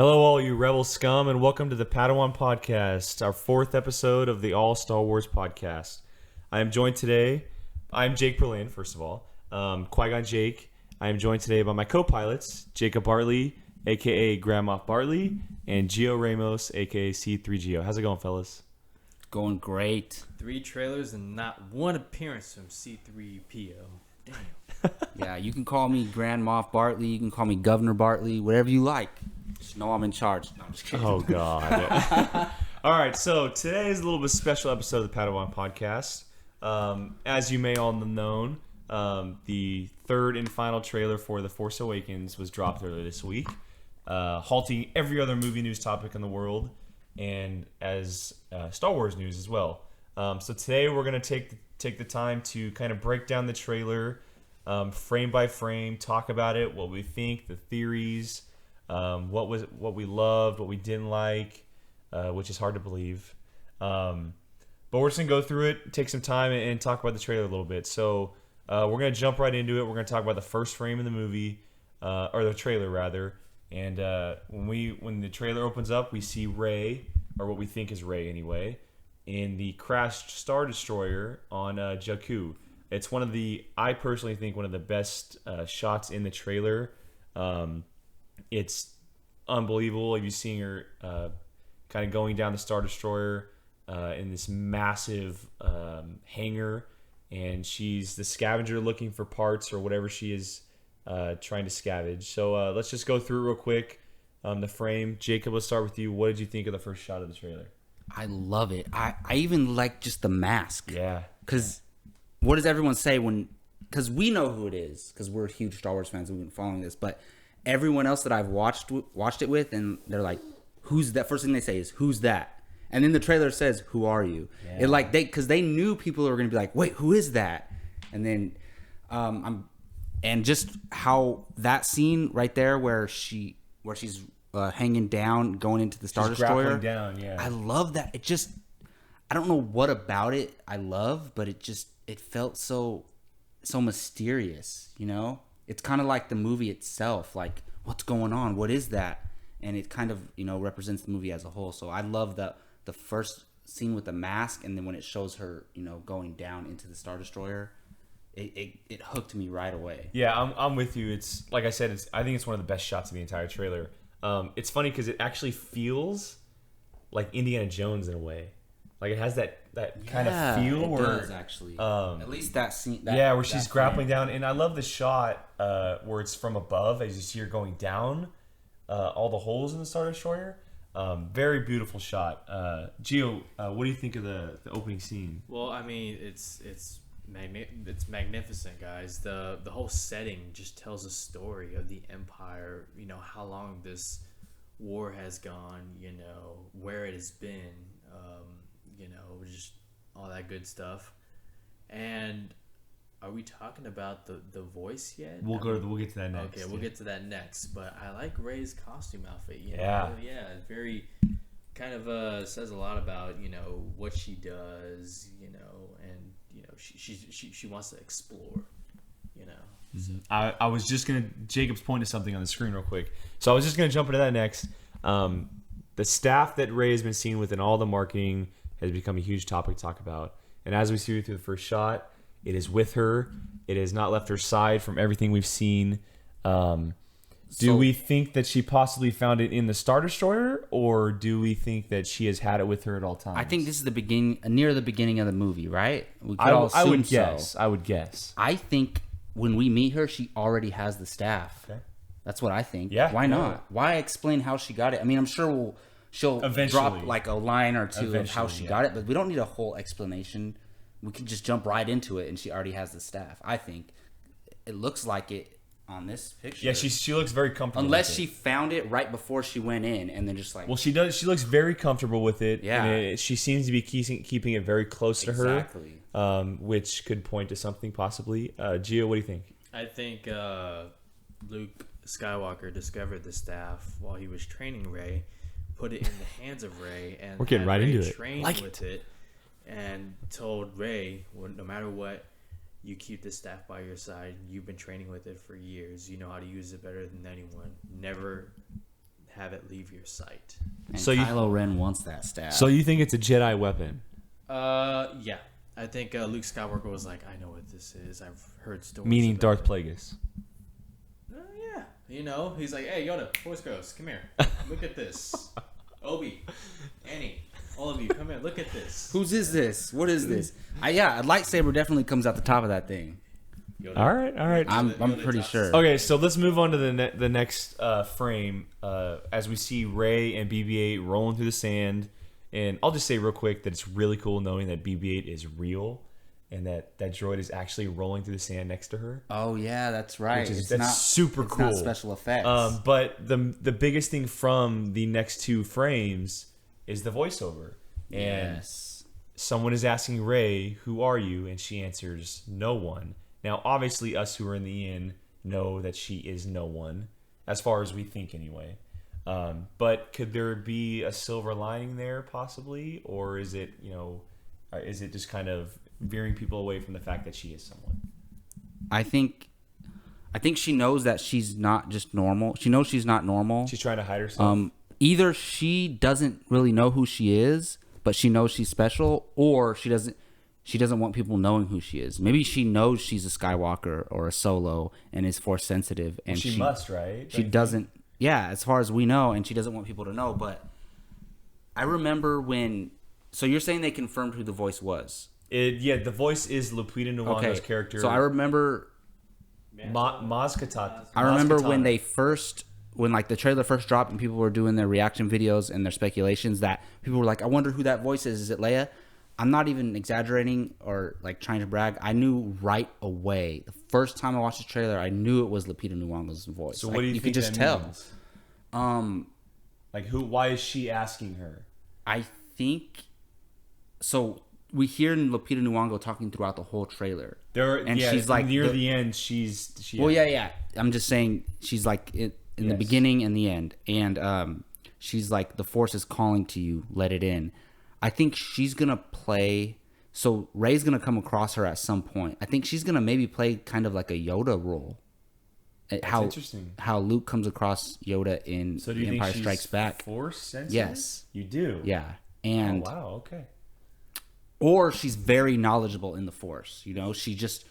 Hello, all you rebel scum, and welcome to the Padawan podcast, our fourth episode of the All Star Wars podcast. I am joined today. I'm Jake Berlin, first of all. Qui-Gon Jake. I am joined today by my co-pilots, Jacob Bartley, aka Grandma Bartley, and Gio Ramos, aka C3Gio. How's it going, fellas? Going great. 3 trailers and not one appearance from C3PO. Damn. Yeah, you can call me Grand Moff Bartley. You can call me Governor Bartley. Whatever you like. Just know I'm in charge. No, I'm just kidding. Oh, God. All right, so today is a little bit special episode of the Padawan podcast. As you may all know, the third and final trailer for The Force Awakens was dropped earlier this week, halting every other movie news topic in the world, and as Star Wars news as well. So today we're going to take the time to kind of break down the trailer, frame by frame, talk about it, what we think, the theories, what we loved, what we didn't like, which is hard to believe. But we're just going to go through it, take some time, and talk about the trailer a little bit. So we're going to jump right into it. We're going to talk about the first frame in the movie, or the trailer rather. And when the trailer opens up, we see Rey, or what we think is Rey anyway, in the crashed Star Destroyer on Jakku. It's I personally think one of the best shots in the trailer. It's unbelievable. You've seen her kind of going down the Star Destroyer in this massive hangar, and she's the scavenger looking for parts or whatever she is trying to scavenge. So let's just go through real quick the frame. Jacob, let's start with you. What did you think of the first shot of the trailer? I love it. I even like just the mask. Yeah. Because what does everyone say because we know who it is, because we're huge Star Wars fans and we've been following this, but everyone else that I've watched it with, and they're like, who's that? First thing they say is, who's that? And then the trailer says, who are you? Yeah. Because they knew people were going to be like, wait, who is that? And then and just how that scene right there where she's hanging down, going into the Star Destroyer. Grappling down, yeah. I love that. It just, I don't know what about it I love, but it felt so mysterious, you know? It's kind of like the movie itself, like, what's going on? What is that? And it kind of, represents the movie as a whole. So I love the first scene with the mask, and then when it shows her, going down into the Star Destroyer, it hooked me right away. Yeah, I'm with you. It's like I said, I think it's one of the best shots of the entire trailer. It's funny because it actually feels like Indiana Jones in a way. Like it has that kind of feel. It where, does actually. At least that scene. Where she's grappling down, and I love the shot where it's from above as you see her going down all the holes in the Star Destroyer. Very beautiful shot. Gio, what do you think of the opening scene? Well, I mean, it's magnificent, guys. The whole setting just tells a story of the Empire. How long this war has gone. Where it has been. Just all that good stuff. And are we talking about the voice yet? We'll get to that next. Okay, we'll get to that next. But I like Rey's costume outfit. Yeah, very kind of says a lot about what she does. And she wants to explore. Mm-hmm. I was just gonna Jacob's point to something on the screen real quick. So I was just gonna jump into that next. The staff that Rey has been seen with in all the marketing has become a huge topic to talk about. And as we see through the first shot, it is with her. It has not left her side from everything we've seen. Do we think that she possibly found it in the Star Destroyer, or do we think that she has had it with her at all times? I think this is near the beginning of the movie, right? We could I would guess. I would guess. I think when we meet her, she already has the staff. Okay. That's what I think. Yeah. Why not? Why explain how she got it? I mean, I'm sure she'll drop like a line or two of how she got it, but we don't need a whole explanation. We can just jump right into it, and she already has the staff. I think it looks like it on this picture. Yeah, she looks very comfortable. Unless she found it right before she went in, and then just like. Well, she does. She looks very comfortable with it. Yeah. And she seems to be keeping it very close to her. Exactly. Which could point to something possibly. Gio, what do you think? I think Luke Skywalker discovered the staff while he was training Rey, put it in the hands of Rey, and we're getting right into it. Trained with it, and told Rey, well, no matter what, you keep this staff by your side. You've been training with it for years. You know how to use it better than anyone. Never have it leave your sight. And So you- Kylo Ren wants that staff. So you think it's a Jedi weapon? Yeah. I think Luke Skywalker was like, I know what this is. I've heard stories. Meaning about Darth it. Plagueis. Yeah. You know, he's like, hey, Yoda, Force Ghost, come here. Look at this. Obi, Annie, all of you, come here. Look at this. Whose is this? What is this? A lightsaber definitely comes out the top of that thing. Yoda. All right. I'm Yoda pretty drops- sure. Okay, so let's move on to the next frame as we see Rey and BB-8 rolling through the sand. And I'll just say real quick that it's really cool knowing that BB-8 is real and that droid is actually rolling through the sand next to her. Oh yeah, that's right. That's super it's cool. Not special effects. But the biggest thing from the next two frames is the voiceover. And yes. someone is asking Rey, "Who are you?" And she answers, "No one." Now, obviously, us who are in the inn know that she is no one, as far as we think anyway. But could there be a silver lining there, possibly, or is it just kind of veering people away from the fact that she is someone? I think she knows that she's not just normal. She knows she's not normal. She's trying to hide herself. Either she doesn't really know who she is, but she knows she's special, or she doesn't want people knowing who she is. Maybe she knows she's a Skywalker or a Solo and is Force sensitive, and she must, right? She doesn't. Yeah, as far as we know, and she doesn't want people to know. But I remember when. So you're saying they confirmed who the voice was? The voice is Lupita Nyong'o's character. So I remember. Maz Kanata. I remember when like the trailer first dropped and people were doing their reaction videos and their speculations that people were like, I wonder who that voice is. Is it Leia? I'm not even exaggerating or like trying to brag. I knew right away. The first time I watched the trailer, I knew it was Lupita Nyong'o's voice. So what do you think could just that tell? Means? Like who? Why is she asking her? I think so. We hear Lupita Nyong'o talking throughout the whole trailer. She's like near the end. Well, yeah. I'm just saying she's like in the beginning and the end, and she's like the Force is calling to you. Let it in. I think she's gonna play. So Rey's gonna come across her at some point. I think she's gonna maybe play kind of like a Yoda role. That's interesting. How Luke comes across Yoda in So do you Empire think she's Strikes Back. Force sensitive? Yes, you do. Yeah, and wow, okay. Or she's very knowledgeable in the Force. You know, she just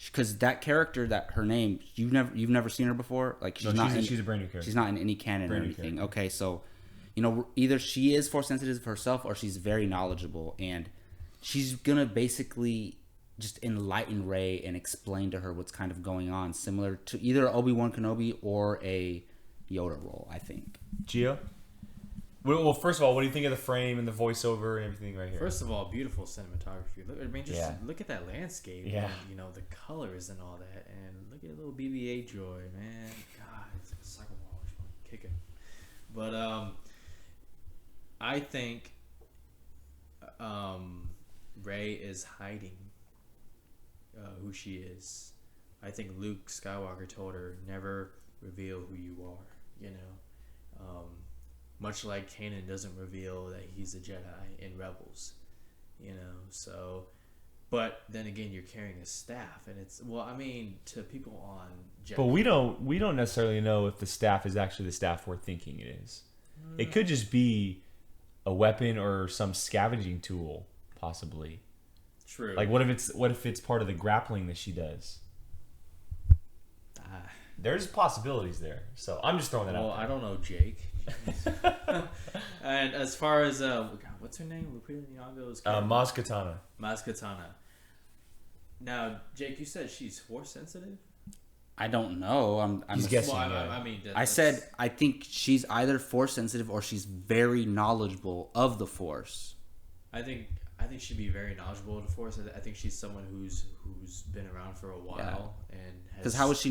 because that character, that her name, you've never seen her before. Like she's she's a brand new character. She's not in any canon Brand or new anything. character. Okay, so either she is Force sensitive herself, or she's very knowledgeable, and she's gonna basically just enlighten Rey and explain to her what's kind of going on, similar to either Obi-Wan Kenobi or a Yoda role. I think. Gio? Well, first of all, what do you think of the frame and the voiceover and everything right here? First of all, beautiful cinematography. Look at that landscape. Yeah. And, the colors and all that. And look at little BB-8 droid, man. God, it's like a soccer ball. I just want to kick him. But I think Rey is hiding who she is. I think Luke Skywalker told her, never reveal who you are, much like Kanan doesn't reveal that he's a Jedi in Rebels, so, but then again, you're carrying a staff, and it's, to people on Jedi. But we don't necessarily know if the staff is actually the staff we're thinking it is. It could just be a weapon or some scavenging tool, possibly. True. Like what if it's part of the grappling that she does? There's possibilities there. So I'm just throwing that out. Well, I don't know, Jake. And as far as what's her name? Lupita Nyong'o's Maz Kanata. Maz Kanata. Now, Jake, you said she's Force sensitive. I don't know. I'm He's guessing. Well, I said I think she's either Force sensitive or she's very knowledgeable of the Force. I think she'd be very knowledgeable of the Force. I think she's someone who's been around for a while and because how does she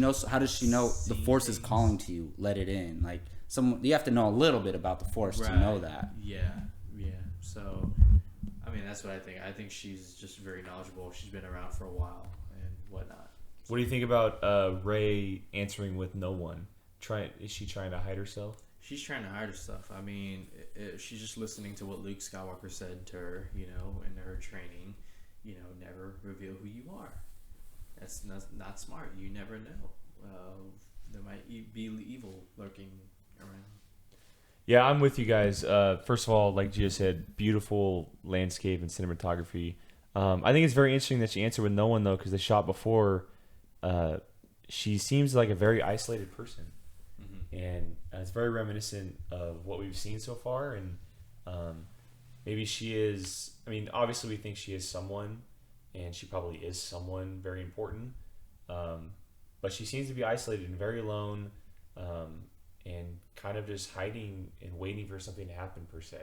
know the Force is calling to you? Let it in. Like you have to know a little bit about the Force to know that. Yeah. So, that's what I think. I think she's just very knowledgeable. She's been around for a while and whatnot. What do you think about Rey answering with no one? Is she trying to hide herself? She's trying to hide herself. She's just listening to what Luke Skywalker said to her, in her training. Never reveal who you are. That's not smart. You never know. There might be evil lurking around. Yeah, I'm with you guys. First of all, like Gia said, beautiful landscape and cinematography. I think it's very interesting that she answered with no one, though, because the shot before, she seems like a very isolated person. And it's very reminiscent of what we've seen so far. And maybe she is, I mean, obviously we think she is someone, and she probably is someone very important. But she seems to be isolated and very alone, and kind of just hiding and waiting for something to happen, per se.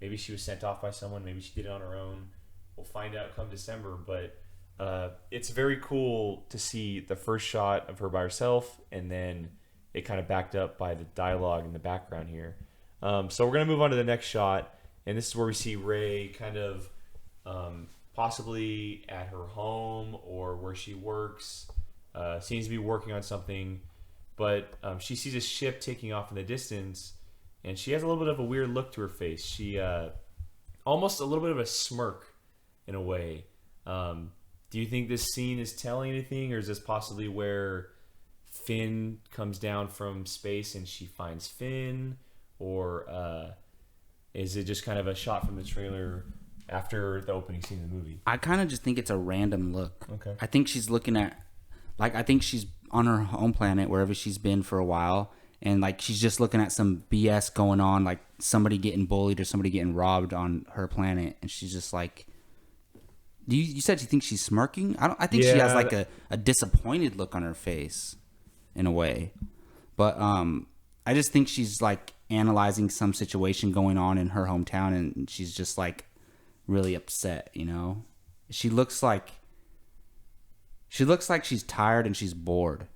Maybe she was sent off by someone. Maybe she did it on her own. We'll find out come December. But it's very cool to see the first shot of her by herself, and then it kind of backed up by the dialogue in the background here. So we're going to move on to the next shot, and this is where we see Rey kind of possibly at her home or where she works. Seems to be working on something, but she sees a ship taking off in the distance, and she has a little bit of a weird look to her face. She almost a little bit of a smirk in a way. Do you think this scene is telling anything, or is this possibly where Finn comes down from space and she finds Finn, or is it just kind of a shot from the trailer after the opening scene of the movie? I kind of just think it's a random look. Okay. I think she's looking at, like, I think she's on her home planet, wherever she's been for a while, and, like, she's just looking at some BS going on, like somebody getting bullied or somebody getting robbed on her planet, and she's just like, you said you think she's smirking? I think she has, like, a disappointed look on her face, in a way. But I just think she's, like, analyzing some situation going on in her hometown, and she's just, like, really upset, you know? She looks like she's tired and she's bored,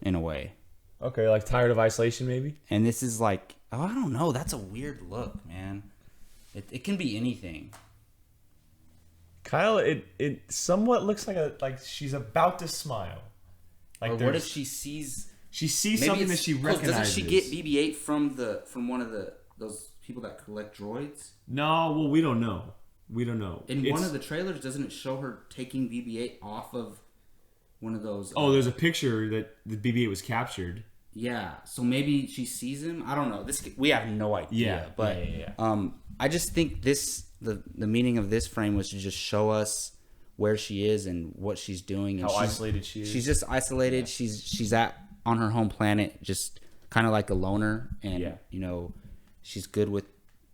in a way. Okay, like tired of isolation, maybe? And this is like, oh, I don't know. That's a weird look, man. It can be anything. Kyle, it somewhat looks like she's about to smile. Like, or what if she sees something that she recognizes? Doesn't she get BB-8 from one of those people that collect droids? No, well, we don't know. In one of the trailers, doesn't it show her taking BB-8 off of one of those? Oh, there's a picture that the BB-8 was captured. Yeah, so maybe she sees him. I don't know. We have no idea. I just think the meaning of this frame was to just show us where she is and what she's doing. And how isolated she is. She's just isolated. Yeah. She's on her home planet, just kind of like a loner, and you know, she's good with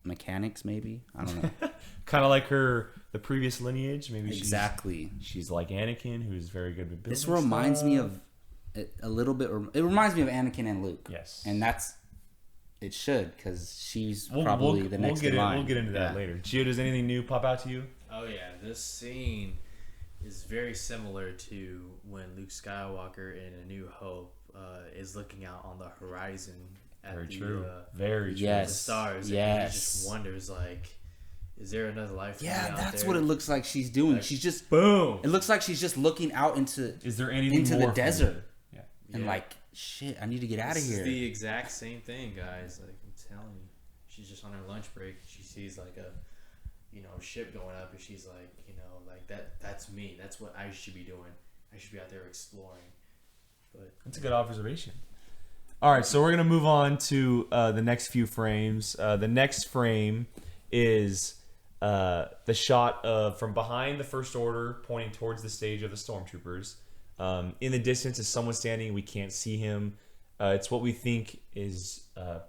mechanics. Maybe, I don't know. Kind of like the previous lineage. Maybe exactly. She's like Anakin, who's very good with building. This reminds me of a little bit. It reminds me of Anakin and Luke. Yes, and it should, because she's probably the next in line. We'll get into that later. Gio, does anything new pop out to you? Oh yeah, this scene is very similar to when Luke Skywalker in A New Hope is looking out on the horizon at very the true. The stars. Yes. And he just wonders, like, is there another life? Yeah, out that's there? what it looks like she's doing. Like, she's just boom. It looks like she's just looking out into. Is there anything into more the desert? Yeah. And like, shit, I need to get out of here. It's the exact same thing, guys. Like, I'm telling you, she's just on her lunch break. She sees like a ship going up, and she's like, like that's me. That's what I should be doing. I should be out there exploring. But that's a good observation. All right, so we're gonna move on to the next few frames. The next frame is the shot of from behind the First Order, pointing towards the stage of the stormtroopers. In the distance is someone standing. We can't see him. It's what we think is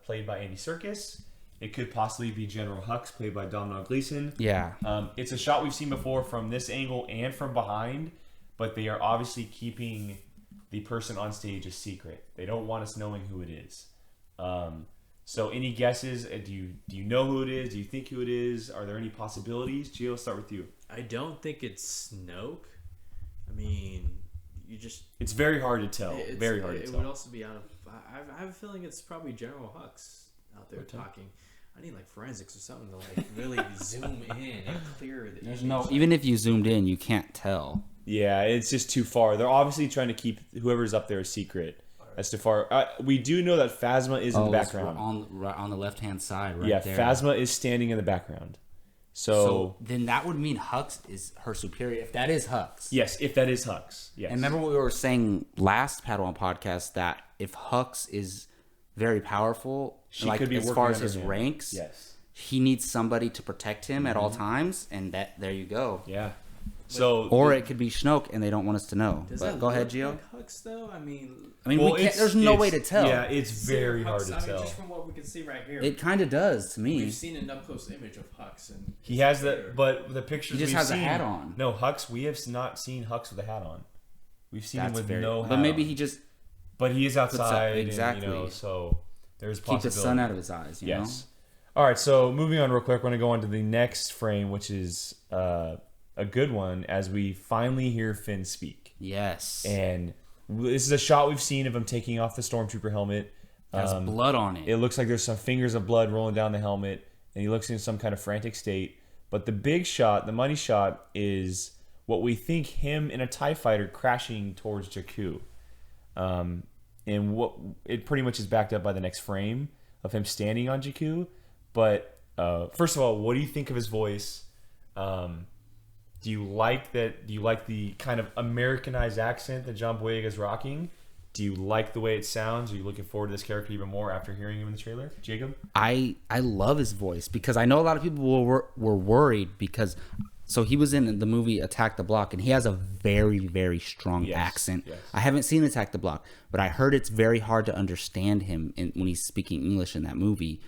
played by Andy Serkis. It could possibly be General Hux, played by Domhnall Gleeson. Yeah. It's a shot we've seen before from this angle and from behind, but they are obviously keeping the person on stage a secret. They don't want us knowing who it is. So any guesses? Do you know who it is? Do you think who it is? Are there any possibilities? Gio, let's start with you. I don't think it's Snoke. I mean, it's very hard to tell. Very hard to tell. It would also be out of... I have a feeling it's probably General Hux out there talking. I need like forensics or something to like really zoom in and clear the image. Even if you zoomed in, you can't tell. Yeah, it's just too far. They're obviously trying to keep whoever's up there a secret. That's too far. We do know that Phasma is in the background. On the left-hand side, right there. Yeah, Phasma is standing in the background. So then that would mean Hux is her superior, if that is Hux. Yes, if that is Hux. Yes. And remember what we were saying last Padawan podcast, that if Hux is very powerful. She like could be as working far as under his him. ranks. Yes. He needs somebody to protect him at all times, and there you go. Yeah. So Or it could be Snoke, and they don't want us to know. Does But that go ahead, look Gio. like Hux though? I mean, well, we can't. There's no way to tell. Yeah, it's very hard to I mean, tell. just from what we can see right here, It kind of does to me. we've seen an up close image of Hux, and He has that, but the pictures He just we've has a seen, hat on. No, Hux. We have not seen Hux with a hat on. We've seen him with no hat. But maybe on. he just But he is outside, exactly. And, so there's keep possibility. the sun out of his eyes. You know. All right, so moving on real quick, we're going to go on to the next frame, which is a good one, as we finally hear Finn speak. Yes. And this is a shot we've seen of him taking off the Stormtrooper helmet. Has blood on it. It looks like there's some fingers of blood rolling down the helmet, and he looks in some kind of frantic state. But the big shot, the money shot, is what we think him in a TIE fighter crashing towards Jakku. And what it pretty much is backed up by the next frame of him standing on Jakku. But first of all, what do you think of his voice? Do you like that? Do you like the kind of Americanized accent that John Boyega's rocking? Do you like the way it sounds? Are you looking forward to this character even more after hearing him in the trailer? Jacob? I love his voice because I know a lot of people were worried because so he was in the movie Attack the Block and he has a very, very strong accent. Yes. I haven't seen Attack the Block, but I heard it's very hard to understand him when he's speaking English in that movie.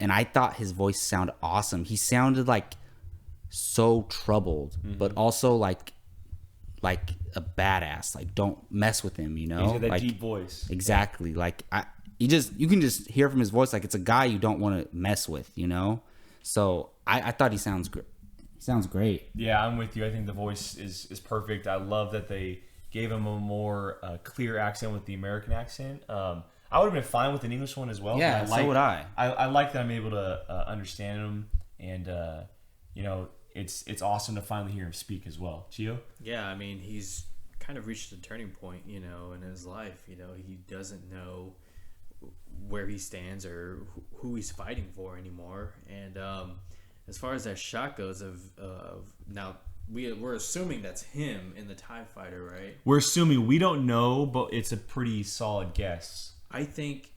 And I thought his voice sounded awesome. He sounded like so troubled, but also like a badass. Like, don't mess with him, you know? He's got that like, deep voice. Exactly. Like you can just hear from his voice like it's a guy you don't want to mess with, you know? So I thought he sounds great. He sounds great. Yeah, I'm with you. I think the voice is perfect. I love that they gave him a more clear accent with the American accent. I would have been fine with an English one as well. Yeah, so would I. I like that I'm able to understand him, and it's awesome to finally hear him speak as well. Gio? yeah, I mean, he's kind of reached a turning point, you know, in his life. You know, he doesn't know where he stands or who he's fighting for anymore. And as far as that shot goes, of now we're assuming that's him in the TIE fighter, right? We're assuming. We don't know, but it's a pretty solid guess. I think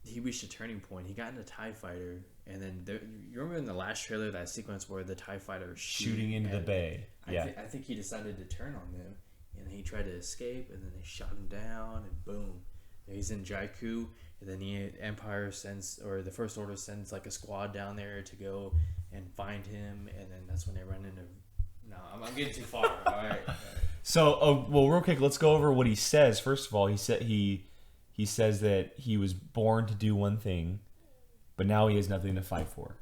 he reached a turning point. He got in a TIE fighter, and then you remember in the last trailer that sequence where the TIE fighter is Shooting into the bay. Yeah. I think he decided to turn on them, and he tried to escape, and then they shot him down, and boom, he's in Jakku. And then the Empire sends, or the First Order sends like a squad down there to go and find him, and then that's when they run into. No, I'm getting too far. All right. So, well, real quick, let's go over what he says. First of all, he says that he was born to do one thing, but now he has nothing to fight for.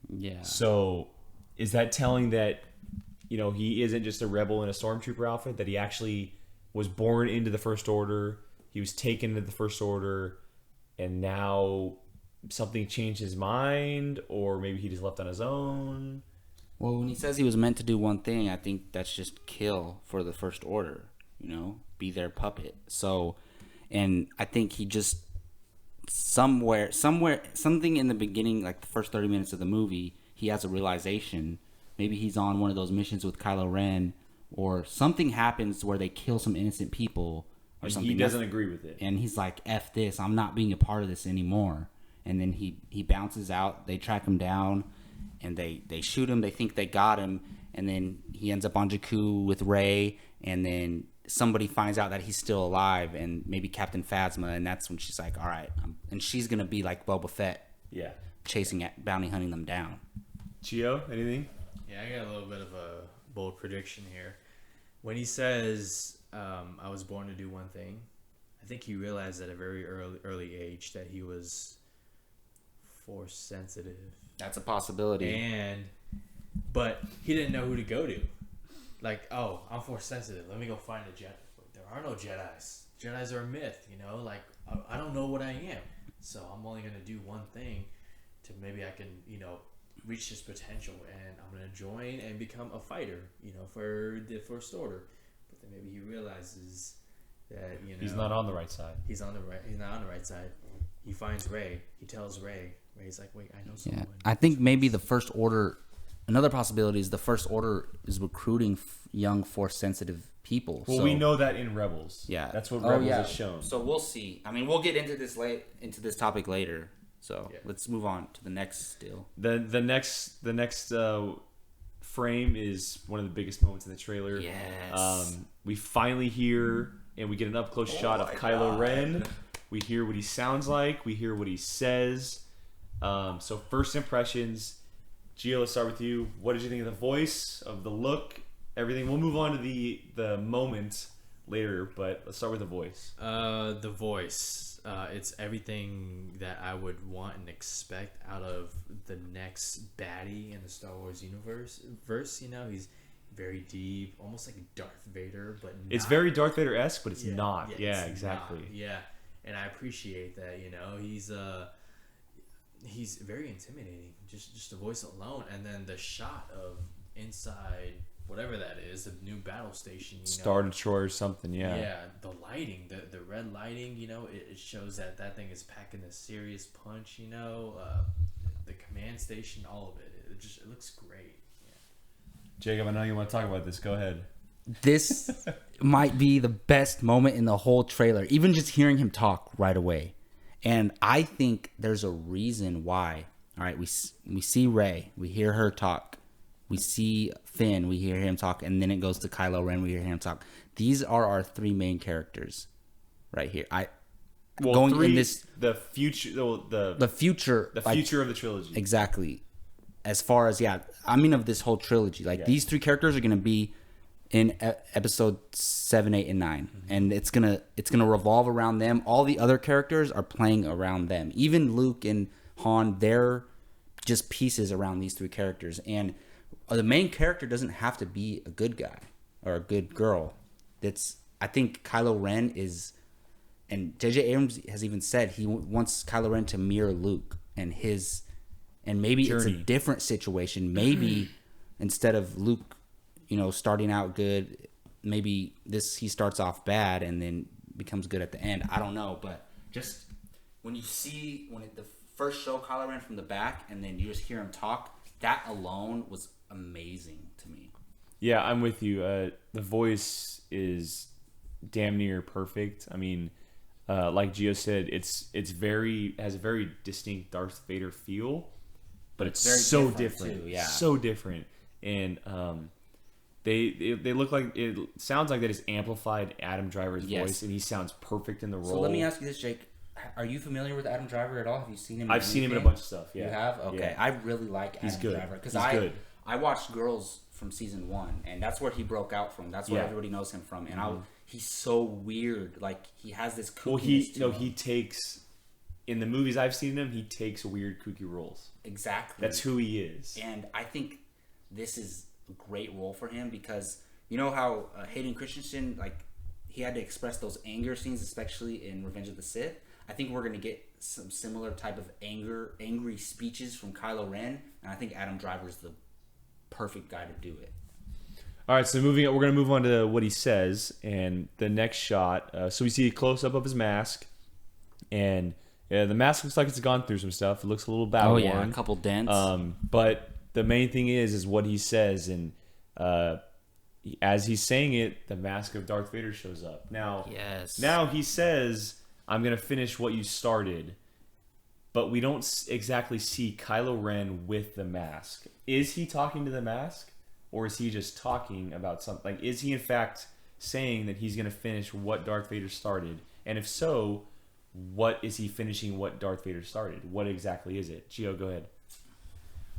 Yeah. So, is that telling that, he isn't just a rebel in a stormtrooper outfit, that he actually was born into the First Order, he was taken into the First Order, and now something changed his mind, or maybe he just left on his own? Well, when he says he was meant to do one thing, I think that's just kill for the First Order, be their puppet. So, and I think he just somewhere, something in the beginning, like the first 30 minutes of the movie, he has a realization. Maybe he's on one of those missions with Kylo Ren, or something happens where they kill some innocent people or something. He doesn't agree with it. And he's like, F this, I'm not being a part of this anymore. And then he bounces out, they track him down, and they shoot him, they think they got him, and then he ends up on Jakku with Rey, and then somebody finds out that he's still alive, and maybe Captain Phasma, and that's when she's like, all right, and she's going to be like Boba Fett. Yeah. Chasing, bounty hunting them down. Gio, anything? Yeah, I got a little bit of a bold prediction here. When he says, I was born to do one thing, I think he realized at a very early age that he was force sensitive. That's a possibility. But he didn't know who to go to. Like, oh, I'm force sensitive. Let me go find a Jedi. There are no Jedis. Jedis are a myth, Like, I don't know what I am. So I'm only going to do one thing to maybe I can, reach this potential. And I'm going to join and become a fighter, for the First Order. But then maybe he realizes that, he's not on the right side. He's not on the right side. He finds Rey. He tells Rey. Rey's like, wait, I know someone. Yeah. I think maybe the First Order another possibility is the First Order is recruiting young Force-sensitive people. Well, we know that in Rebels. Yeah, that's what Rebels has shown. So we'll see. I mean, we'll get into this topic later. So let's move on to the next deal. The next frame is one of the biggest moments in the trailer. Yes. We finally hear and we get an up close shot of Kylo Ren. We hear what he sounds like. We hear what he says. So first impressions. Gio, let's start with you. What did you think of the voice, of the look, everything? We'll move on to the moment later, but let's start with the voice. The voice. It's everything that I would want and expect out of the next baddie in the Star Wars universe. You know, he's very deep, almost like Darth Vader, but not. It's very Darth Vader-esque, but it's not. Yeah, it's exactly. Not. Yeah, and I appreciate that. You know, he's very intimidating. Just the voice alone, and then the shot of inside whatever that is, the new battle station. Star Destroyer or something. Yeah. Yeah, the lighting, the red lighting. You know, it shows that thing is packing a serious punch. You know, the command station, all of it. It looks great. Jacob, I know you want to talk about this. Go ahead. This might be the best moment in the whole trailer, even just hearing him talk right away. And I think there's a reason why. All right, we see Rey, we hear her talk. We see Finn, we hear him talk, and then it goes to Kylo Ren, we hear him talk. These are our three main characters right here. The future of the trilogy. Exactly. As far as of this whole trilogy, these three characters are going to be in episode 7, 8, and 9, and it's gonna revolve around them. All the other characters are playing around them. Even Luke and Han, they're just pieces around these three characters. And the main character doesn't have to be a good guy or a good girl. I think Kylo Ren is, and J.J. Abrams has even said he wants Kylo Ren to mirror Luke and maybe journey. It's a different situation. Maybe instead of Luke, starting out good, maybe he starts off bad and then becomes good at the end. I don't know, but just when the first show Kylo Ren from the back and then you just hear him talk, that alone was amazing to me. Yeah, I'm with you. The voice is damn near perfect. I mean, like Gio said, has a very distinct Darth Vader feel, but it's very so different. too, yeah. So different. And they look like, it sounds like they just amplified Adam Driver's voice, and he sounds perfect in the role. So let me ask you this, Jake. Are you familiar with Adam Driver at all? Have you seen him? I've seen him in a bunch of stuff. Yeah. You have? Okay. Yeah. I really like Adam Driver because I watched Girls from season 1, and that's where he broke out from. That's where everybody knows him from. And he's so weird. Like, he has this kookiness to him. He takes, in the movies I've seen him, he takes weird kooky roles. Exactly. That's who he is. And I think this is a great role for him because you know how Hayden Christensen, he had to express those anger scenes, especially in Revenge of the Sith. I think we're going to get some similar type of angry speeches from Kylo Ren, and I think Adam Driver is the perfect guy to do it. All right, so we're going to move on to what he says, and the next shot. So we see a close-up of his mask, and the mask looks like it's gone through some stuff. It looks a little battle-worn. Oh, yeah, a couple dents. But the main thing is what he says, and as he's saying it, the mask of Darth Vader shows up. Now he says, I'm going to finish what you started, but we don't exactly see Kylo Ren with the mask. Is he talking to the mask, or is he just talking about something? Is he in fact saying that he's going to finish what Darth Vader started? And if so, what is he finishing what Darth Vader started? What exactly is it? Gio, go ahead.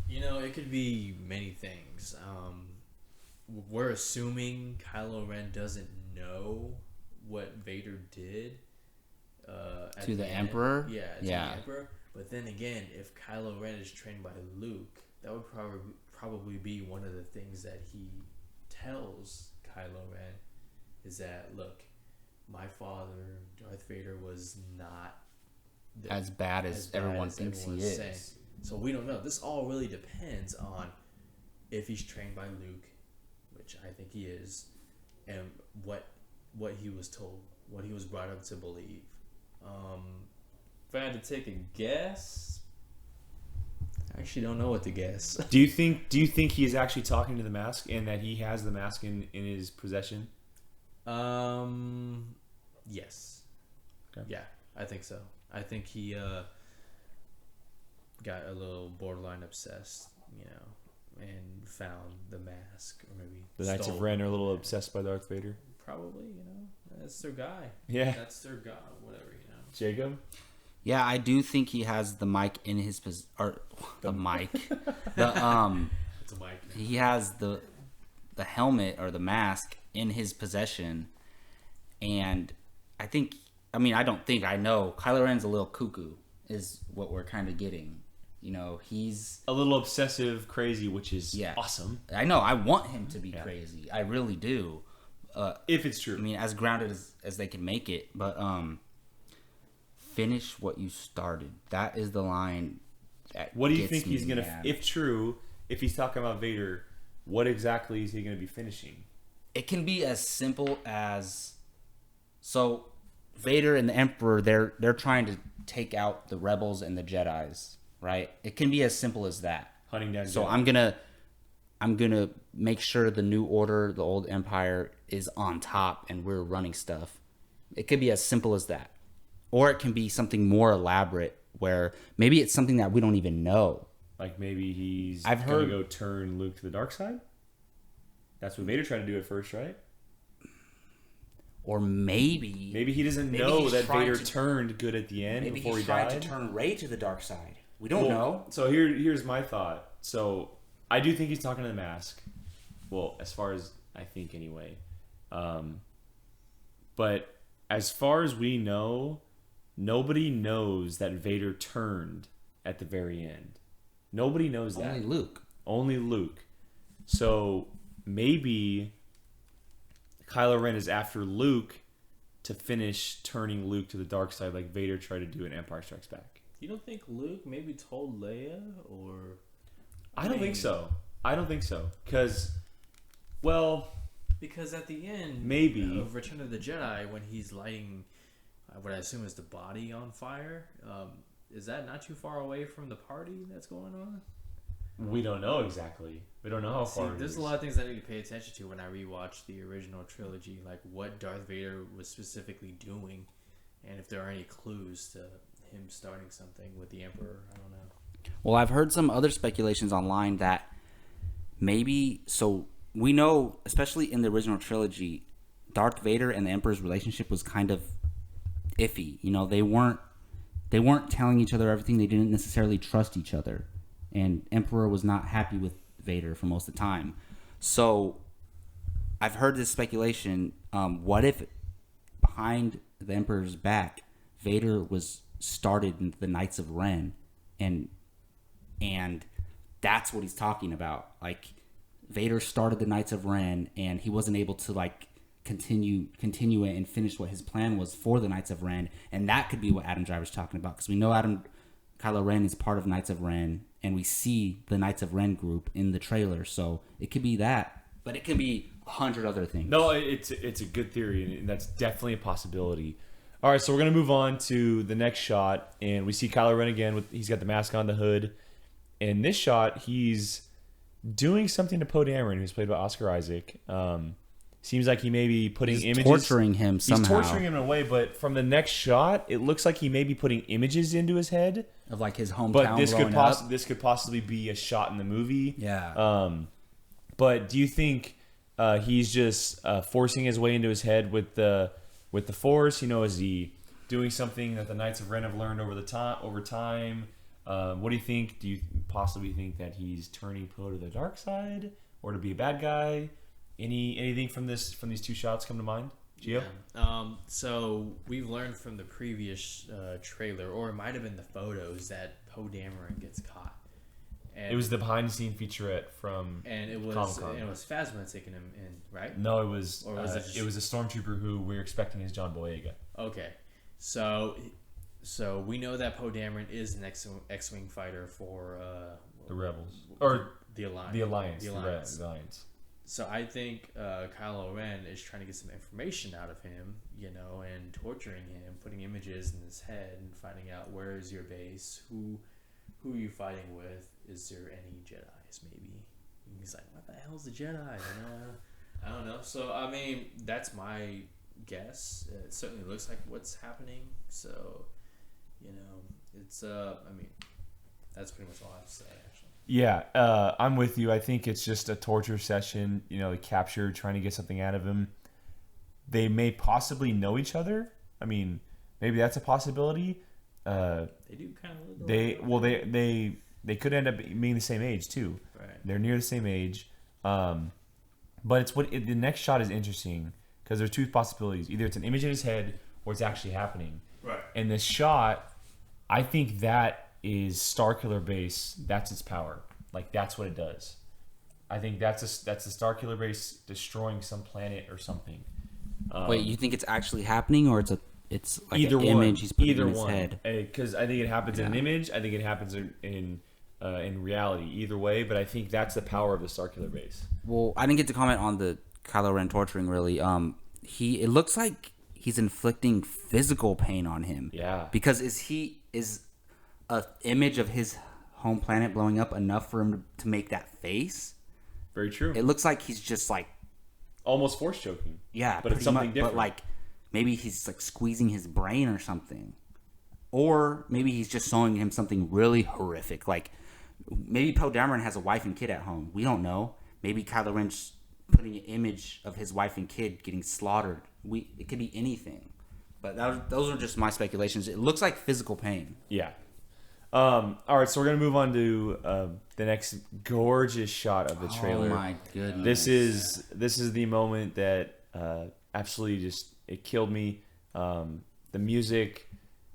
It could be many things. We're assuming Kylo Ren doesn't know what Vader did. To the Emperor? Yeah, the Emperor. But then again, if Kylo Ren is trained by Luke, that would probably be one of the things that he tells Kylo Ren is that, look, my father, Darth Vader, was not as bad as everyone thinks he is. Saying. So we don't know. This all really depends on if he's trained by Luke, which I think he is, and what he was told, what he was brought up to believe. If I had to take a guess, actually don't know what to guess. Do you think he is actually talking to the mask and that he has the mask in his possession? Yes. Okay. Yeah, I think so. I think he got a little borderline obsessed, and found the mask, or maybe The Knights of stole Ren are a it. little obsessed by Darth Vader. Probably, that's their guy. Yeah. That's their god, whatever, Jacob? Yeah, I do think he has the mic in his or the mic. The It's a mic. he has the helmet or the mask in his possession, and I know Kylo Ren's a little cuckoo is what we're kind of getting. He's A little obsessive, crazy, which is Yeah. awesome. I know I want him to be Yeah. crazy. I really do. If it's true. I mean, as grounded as they can make it, but finish what you started. That is the line. What do you gets think he's me going to, mad. if true, if he's talking about Vader, what exactly is he going to be finishing? It can be as simple as, so Vader and the Emperor, they're trying to take out the rebels and the Jedis, right? It can be as simple as that. Hunting down So Jedi. I'm gonna make sure the New Order, the old Empire, is on top and we're running stuff. It could be as simple as that, or it can be something more elaborate where maybe it's something that we don't even know. Like maybe he's I've going heard- to go turn Luke to the dark side? That's what Vader tried to do at first, right? Or maybe Maybe he doesn't Maybe know he's that trying Vader to- turned good at the end maybe before he's he trying died. to turn Rey to the dark side. We don't know. So here's my thought. So I do think he's talking to the mask. Well, as far as I think anyway. But as far as we know, nobody knows that Vader turned at the very end. Nobody knows that. Only Luke. Only Luke. So maybe Kylo Ren is after Luke to finish turning Luke to the dark side like Vader tried to do in Empire Strikes Back. You don't think Luke maybe told Leia, or I don't think so. I don't think so. Because, well, because at the end, Maybe. of Return of the Jedi, when he's lighting what I assume is the body on fire, is that not too far away from the party that's going on? we don't know exactly. We don't know how See, far it there's is. a lot of things I need to pay attention to when I rewatch the original trilogy, like what Darth Vader was specifically doing, and if there are any clues to him starting something with the Emperor. I don't know. Well, I've heard some other speculations online that maybe, so we know, especially in the original trilogy, Darth Vader and the Emperor's relationship was kind of iffy. They weren't telling each other everything. They didn't necessarily trust each other, and Emperor was not happy with Vader for most of the time. So I've heard this speculation. What if behind the Emperor's back, Vader was started in the Knights of Ren, and that's what he's talking about. Like, Vader started the Knights of Ren, and he wasn't able to continue it and finish what his plan was for the Knights of Ren, and that could be what Adam Driver's talking about, because we know Kylo Ren is part of Knights of Ren, and we see the Knights of Ren group in the trailer, so it could be that, but it could be 100 other things. No, it's a good theory, and that's definitely a possibility. All right, so we're going to move on to the next shot, and we see Kylo Ren again. He's got the mask on, the hood. In this shot, he's doing something to Poe Dameron, who's played by Oscar Isaac. Seems like he may be putting He's images. torturing him somehow. He's torturing him in a way, but from the next shot, it looks like he may be putting images into his head. Of his hometown. But this growing up. this could possibly be a shot in the movie. Yeah. But do you think he's just forcing his way into his head with the Force? Is he doing something that the Knights of Ren have learned over time? What do you think? Do you possibly think that he's turning Poe to the dark side or to be a bad guy? Anything from these two shots come to mind, Gio? Yeah. So we've learned from the previous trailer, or it might have been the photos, that Poe Dameron gets caught. And It was the behind-the-scene featurette from Comic-Con. it was Phasma taking him in, right? No, it was Or was it just- it was a stormtrooper who we're expecting is John Boyega. Okay, so we know that Poe Dameron is an X-wing fighter for The Rebels or the Alliance. the Alliance. The The Alliance. Alliance. So I think Kylo Ren is trying to get some information out of him, and torturing him, putting images in his head, and finding out where is your base, who who are you fighting with? Is there any Jedis? Maybe. And he's like, what the hell's a Jedi? I don't know. So I mean, that's my guess. It certainly looks like what's happening. So, it's I mean, that's pretty much all I have to say, actually. Yeah, I'm with you. I think it's just a torture session. The capture, trying to get something out of him. They may possibly know each other. I mean, maybe that's a possibility. They do kind of look They could end up being the same age too. Right. They're near the same age. But the next shot is interesting because there's two possibilities. Either it's an image in his head or it's actually happening. Right. And this shot, I think that is Starkiller Base. That's its power. Like, that's what it does. I think that's the Starkiller Base destroying some planet or something. Wait, you think it's actually happening, or it's like either an one. image he's putting Either in his one. head? Because I think it happens in an image. I think it happens in reality. Either way, but I think that's the power of the Starkiller Base. Well, I didn't get to comment on the Kylo Ren torturing. Really, it looks like he's inflicting physical pain on him. Yeah. Because is a image of his home planet blowing up enough for him to make that face? Very true. It looks like he's just like, almost force choking. yeah, but it's something different. But like, maybe he's like squeezing his brain or something, or maybe he's just showing him something really horrific. Like, maybe Poe Dameron has a wife and kid at home. We don't know. Maybe Kylo Ren's putting an image of his wife and kid getting slaughtered. It could be anything. But those are just my speculations. It looks like physical pain. Yeah. All right, so we're gonna move on to the next gorgeous shot of the trailer. Oh my goodness! This is the moment that absolutely just it killed me. The music,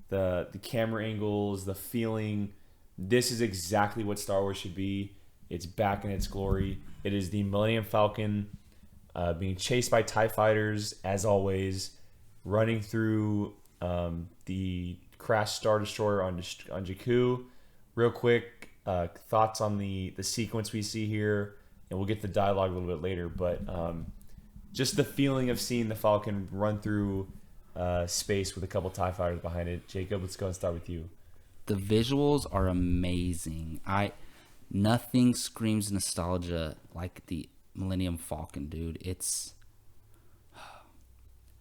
the camera angles, the feeling. This is exactly what Star Wars should be. It's back in its glory. It is the Millennium Falcon being chased by TIE fighters, as always, running through the crashed Star Destroyer on Jakku. Real quick, thoughts on the sequence we see here, and we'll get the dialogue a little bit later, but just the feeling of seeing the Falcon run through space with a couple TIE fighters behind it. Jacob, let's go and start with you. The visuals are amazing. Nothing screams nostalgia like the Millennium Falcon, dude.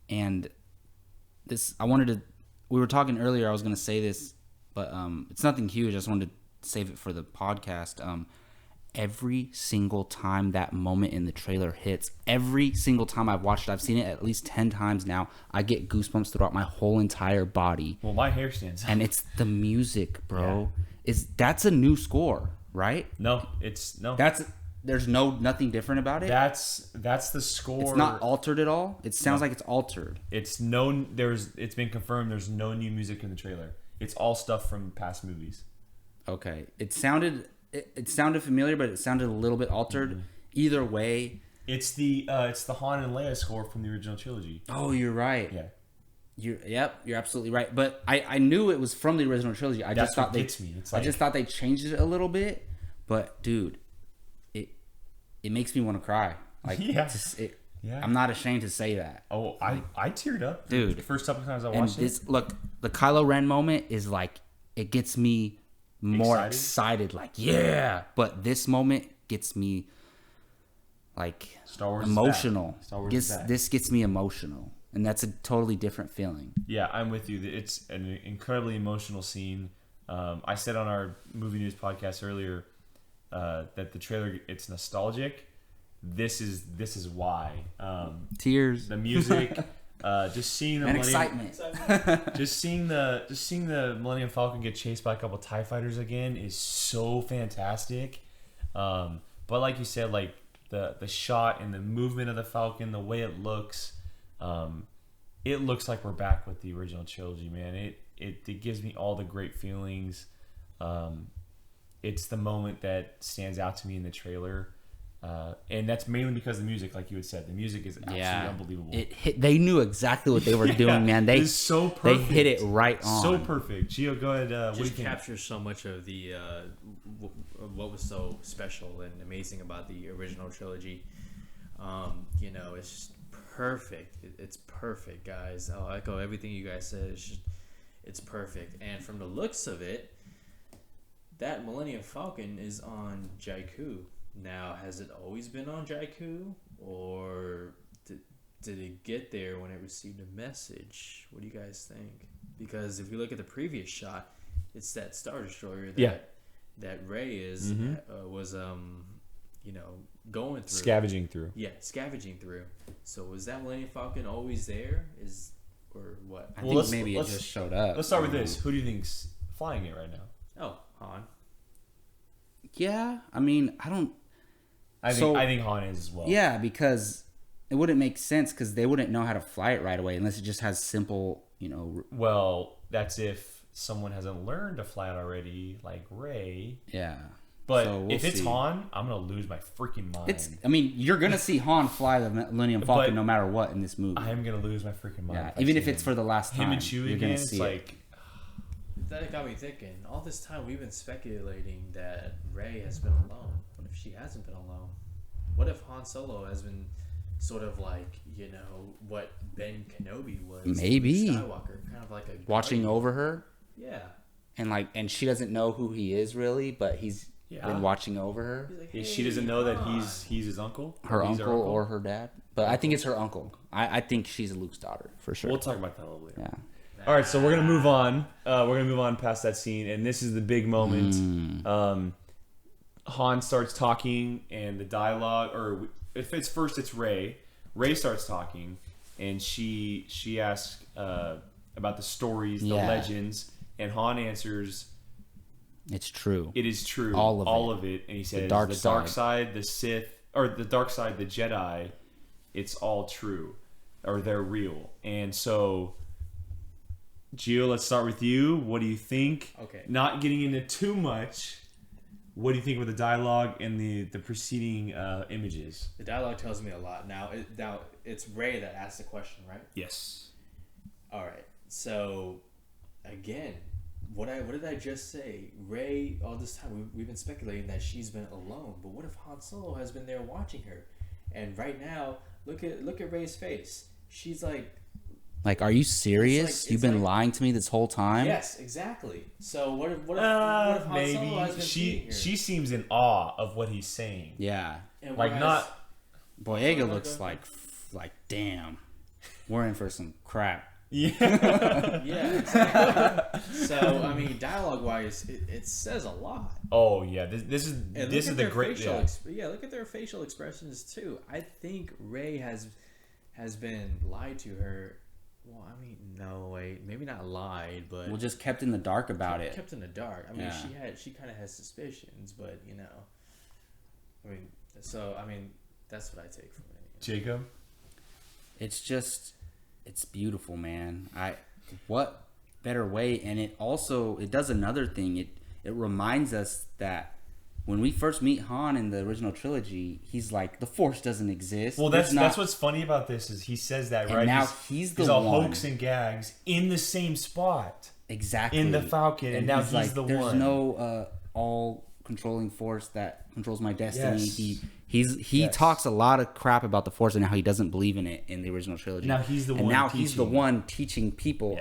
And this, we were talking earlier, I was going to say this, but it's nothing huge. I just wanted to save it for the podcast. Every single time that moment in the trailer hits, every single time I've watched it, I've seen it at least 10 times now, I get goosebumps throughout my whole entire body. Well, my hair stands up. And it's the music, bro. Yeah. That's a new score, right? No. There's nothing different about it. That's the score. It's not altered at all. It sounds like it's altered. It's been confirmed there's no new music in the trailer. It's all stuff from past movies. Okay. It sounded familiar, but it sounded a little bit altered. Mm-hmm. Either way, it's the Han and Leia score from the original trilogy. Oh, you're right. Yeah. You're absolutely right. But I knew it was from the original trilogy. I just thought they changed it a little bit. But dude, it makes me want to cry. Like, yeah. I'm not ashamed to say that. Oh, I teared up, dude. The first couple times I watched it. Look, the Kylo Ren moment is like, it gets me more excited. Like, yeah. But this moment gets me like Star Wars emotional. Star Wars is back. This gets me emotional, and that's a totally different feeling. Yeah, I'm with you. It's an incredibly emotional scene. I said on our movie news podcast earlier that the trailer, it's nostalgic. This is why. Tears. The music, just seeing the and excitement. just seeing the Millennium Falcon get chased by a couple TIE fighters again is so fantastic. But like you said, like the shot and the movement of the Falcon, the way it looks like we're back with the original trilogy, man. It gives me all the great feelings. It's the moment that stands out to me in the trailer. And that's mainly because of the music, like you had said. The music is absolutely unbelievable. They knew exactly what they were doing, man. It's so perfect. They hit it right on. So perfect. Gio, go ahead. What do you think? Captures so much of the what was so special and amazing about the original trilogy. It's just perfect. It's perfect, guys. I'll echo everything you guys said. It's perfect. And from the looks of it, that Millennium Falcon is on Jakku. Now, has it always been on Jakku, or did it get there when it received a message? What do you guys think? Because if you look at the previous shot, it's that Star Destroyer that Rey was going through, Scavenging through. Yeah, scavenging through. So was that Millennium Falcon always there? Or what? I think maybe it just showed up. Let's start with this. Who do you think's flying it right now? Oh, Han. Yeah, I mean, I think Han is as well. Yeah, because it wouldn't make sense because they wouldn't know how to fly it right away unless it just has simple, Well, that's if someone hasn't learned to fly it already, like Rey. Yeah. But So we'll if it's see. Han, I'm gonna lose my freaking mind. You're gonna see Han fly the Millennium Falcon But no matter what in this movie. I'm gonna lose my freaking mind. Yeah, I even see if it's him. for the last time. Him and Chewie you're again, gonna it's see it. like That got me thinking. All this time we've been speculating that Rey has been alone. What if she hasn't been alone? What if Han Solo has been sort of like, what Ben Kenobi was? to Maybe. Luke Skywalker, kind of like a watching guardian. over her, Yeah. and she doesn't know who he is really, but he's Yeah. been watching over her. He's like, she "Hey, doesn't know that Han." he's his uncle. Her He's uncle or her dad. But I think it's her uncle. I think she's Luke's daughter for sure. We'll talk about that a little later. Yeah. All right, so we're gonna move on. We're gonna move on past that scene, and this is the big moment. Han starts talking, and the dialogue, or if it's first, it's Rey. Rey starts talking, and she asks about the stories, the Yeah. legends, and Han answers, It's true. "It is true, All of it." And he says, dark "The dark side, the Sith, or the dark side, the Jedi, it's all true, or they're real." And so, Gio, let's start with you. What do you think? Okay. Not getting into too much. What do you think of the dialogue and the preceding images? The dialogue tells me a lot. Now it's Rey that asked the question, right? Yes. All right. So, again, what did I just say? Rey, all this time we've been speculating that she's been alone, but what if Han Solo has been there watching her? And right now, look at Rey's face. She's like, Are you serious? it's You've been like- lying to me this whole time? yes, exactly. So what if Han Solo Maybe has been seeing her? she seems in awe of what he's saying. Yeah. And Like whereas- not. Boyega looks like damn. We're in for some crap. Yeah. Yeah, exactly. So I mean, dialogue wise, it says a lot. Oh yeah. This is And this look is at the their great. facial Yeah. look at their facial expressions too. I think Rey has been lied to her. Well, I mean, no, wait, maybe not lied, but We're just kept in the dark about it. kept in the dark. I mean, Yeah. she kind of has suspicions, but that's what I take from it. Jacob. It's beautiful, man. What better way? And it does another thing. It reminds us that when we first meet Han in the original trilogy, he's like, the Force doesn't exist. Well, There's that's not- what's funny about this is he says that And right. now he's the all one. hoax and gags in the same spot exactly in the Falcon, and now he's like, the there's one. no all controlling force that controls my destiny. Yes. He Yes. talks a lot of crap about the Force and how he doesn't believe in it in the original trilogy. Now he's the and one now he's the teaching. one teaching people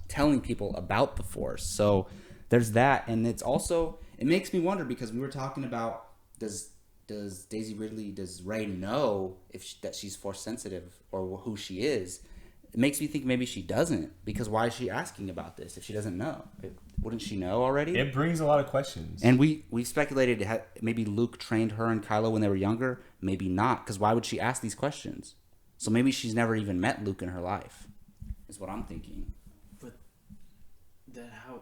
telling people about the Force. So there's that, and it makes me wonder because we were talking about does Daisy Ridley, does Rey know that she's Force sensitive or who she is? It makes me think maybe she doesn't, because why is she asking about this if she doesn't know? Wouldn't she know already? It brings a lot of questions. And we speculated maybe Luke trained her and Kylo when they were younger. Maybe not, because why would she ask these questions? So maybe she's never even met Luke in her life, is what I'm thinking. But then how?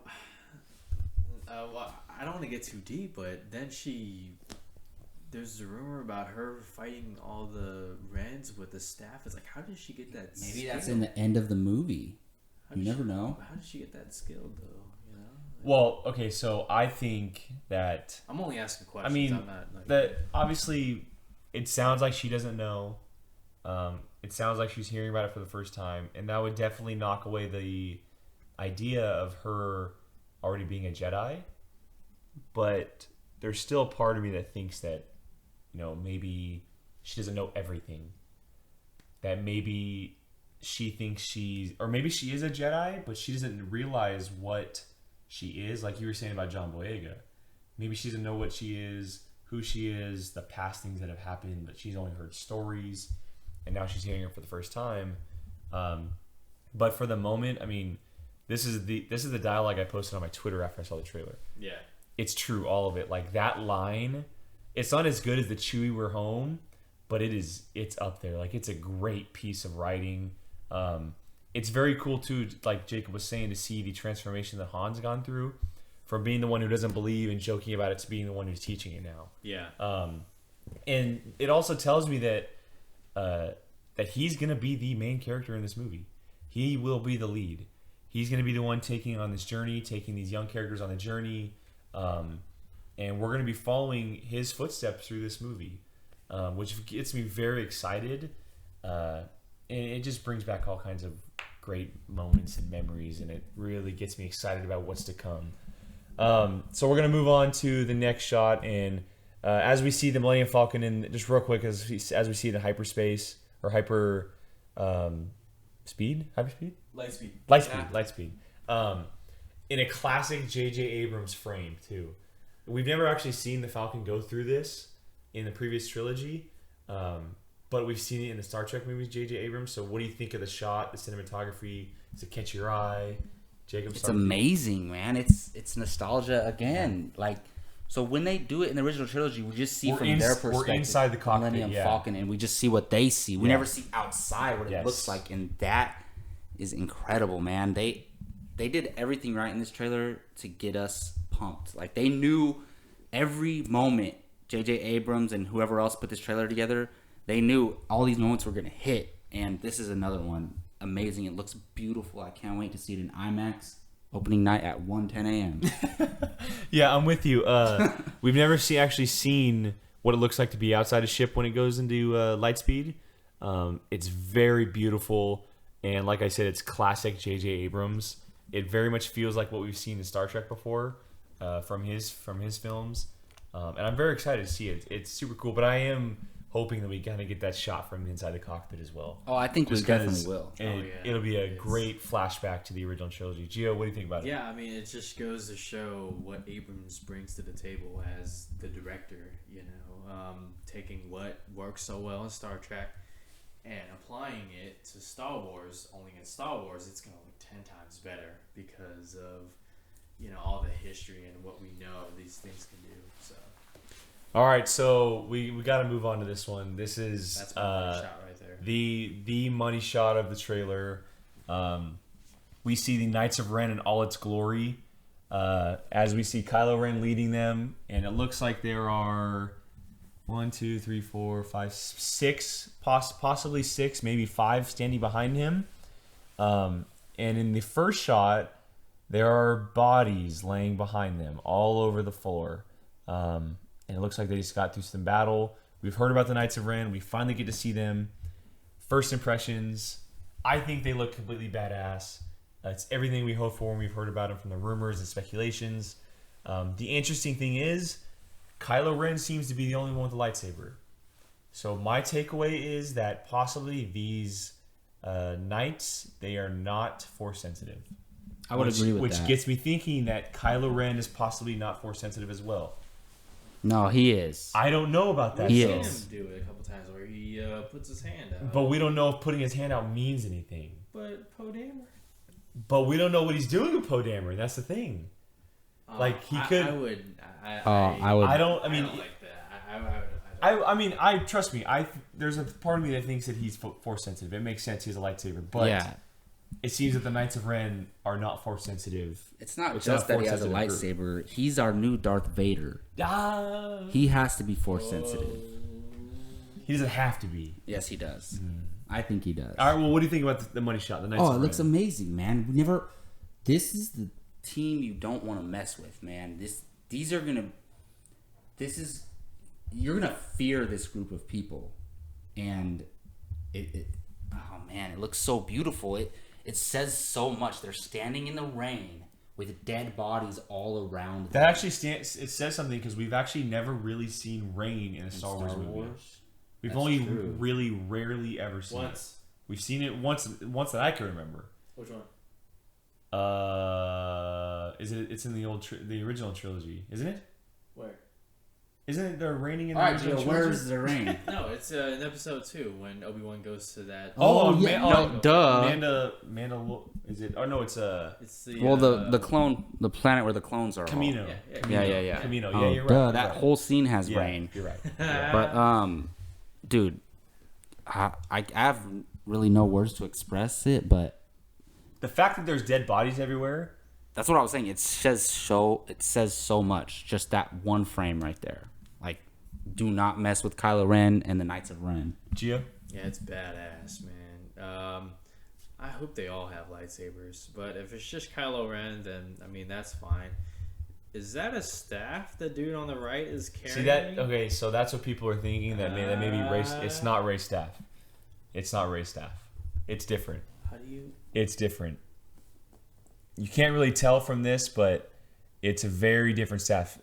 Well, I don't want to get too deep, but then there's a rumor about her fighting all the Rens with the staff. It's like, how did she get that? Maybe skill? that's in the end of the movie. How You did never she- know. How did she get that skill though? Well, okay, so I think that I'm only asking I questions. mean I'm not like that obviously it sounds like she doesn't know. It sounds like she's hearing about it for the first time, and that would definitely knock away the idea of her already being a Jedi. But there's still a part of me that thinks that, maybe she doesn't know everything. That maybe she thinks or maybe she is a Jedi, but she doesn't realize what she is. Like you were saying about John Boyega. maybe she doesn't know what she is, who she is, the past things that have happened, but she's only heard stories, and now she's hearing it for the first time. But for the moment, I mean, this is the dialogue I posted on my Twitter after I saw the trailer. Yeah. It's true, all of it. Like that line, it's not as good as the Chewie "We're home," but it's up there. Like it's a great piece of writing. It's very cool too, like Jacob was saying, to see the transformation that Han's gone through from being the one who doesn't believe and joking about it to being the one who's teaching it now. Yeah. And it also tells me that that he's gonna be the main character in this movie. He will be the lead. He's gonna be the one taking on this journey, taking these young characters on the journey. And we're going to be following his footsteps through this movie, which gets me very excited. And it just brings back all kinds of great moments and memories, and it really gets me excited about what's to come. So we're going to move on to the next shot, and as we see the Millennium Falcon, and just real quick, as we see it in hyperspace, or hyperspeed? Lightspeed. In a classic J.J. Abrams frame, too. We've never actually seen the Falcon go through this in the previous trilogy, but we've seen it in the Star Trek movies, J.J. Abrams. So what do you think of the shot, the cinematography? Does it catch your eye? Jacob? It's amazing, man. It's nostalgia again. Like, so when they do it in the original trilogy, we just see from their perspective. We're inside the cockpit, Millennium Falcon, and we just see what they see. We never see outside what it Yes. looks like, and that is incredible, man. They did everything right in this trailer to get us pumped. Like, they knew every moment J.J. Abrams and whoever else put this trailer together, they knew all these moments were going to hit. And this is another one. Amazing. It looks beautiful. I can't wait to see it in IMAX. Opening night at 1:10 a.m. Yeah, I'm with you. We've never actually seen what it looks like to be outside a ship when it goes into Lightspeed. It's very beautiful. And like I said, it's classic J.J. Abrams. It very much feels like what we've seen in Star Trek before, from his films, and I'm very excited to see it. It's super cool, but I am hoping that we kind of get that shot from inside the cockpit as well. Oh, I think we definitely will. It'll be a great flashback to the original trilogy. Gio, what do you think about it? Yeah, I mean, it just goes to show what Abrams brings to the table as the director. You know, taking what works so well in Star Trek and applying it to Star Wars. Only in Star Wars, it's going to look 10 times better because of, you know, all the history and what we know these things can do. So, all right, so we got to move on to this one. This is that's my money shot right there. The money shot of the trailer. We see the Knights of Ren in all its glory, as we see Kylo Ren leading them, and it looks like there are 1, 2, 3, 4, 5, 6, possibly 6, maybe 5 standing behind him. And in the first shot, there are bodies laying behind them all over the floor. And it looks like they just got through some battle. We've heard about the Knights of Ren. We finally get to see them. First impressions, I think they look completely badass. It's everything we hoped for when we've heard about them from the rumors and speculations. The interesting thing is, Kylo Ren seems to be the only one with a lightsaber. So my takeaway is that possibly these knights, they are not force sensitive. I would agree with that. Which gets me thinking that Kylo Ren is possibly not force sensitive as well. No, he is. I don't know about that. He I've is. seen him do it a couple times where he puts his hand out. But we don't know if putting his hand out means anything. But Poe Dameron. But we don't know what he's doing with Poe Dameron. That's the thing. Like, he could. I would. I don't. I mean, I don't like that. I mean, trust me. There's a part of me that thinks that he's force sensitive. It makes sense. He has a lightsaber, but Yeah. it seems that the Knights of Ren are not force sensitive. It's not It's just not that he has a force-sensitive lightsaber. He's our new Darth Vader. He has to be force sensitive. He doesn't have to be. Yes, he does. I think he does. All right. Well, what do you think about the money shot? The Knights Oh, of it Ren? looks amazing, man. This is the team you don't want to mess with, man. You're gonna fear this group of people, and oh man, it looks so beautiful. It says so much. They're standing in the rain with dead bodies all around them. That actually it says something because we've actually never really seen rain in a Star Wars movie. We've That's only true. really rarely ever seen Once. it. We've seen it once that I can remember. Which one? It's in the original trilogy, isn't it? Isn't it they're raining in the All right, original Joe, trilogy? where's the rain? No, it's in episode 2 when Obi-Wan goes to that. Duh. Is it? Oh no, it's It's the Well, the planet where the clones are. Camino. Yeah. Camino. Oh, Yeah, you're right. duh, you're that right. whole scene has Yeah, rain. You're right. But dude, I have really no words to express it, but The fact that there's dead bodies everywhere. that's what I was saying. It says so much. Just that one frame right there. Like, do not mess with Kylo Ren and the Knights of Ren. Gio? Yeah, it's badass, man. I hope they all have lightsabers, but if it's just Kylo Ren, then I mean that's fine. Is that a staff the dude on the right is carrying? See that? Okay, so that's what people are thinking that maybe race. It's not Rey staff. It's not Rey staff. It's different. How do you? It's different. You can't really tell from this, but it's a very different staff.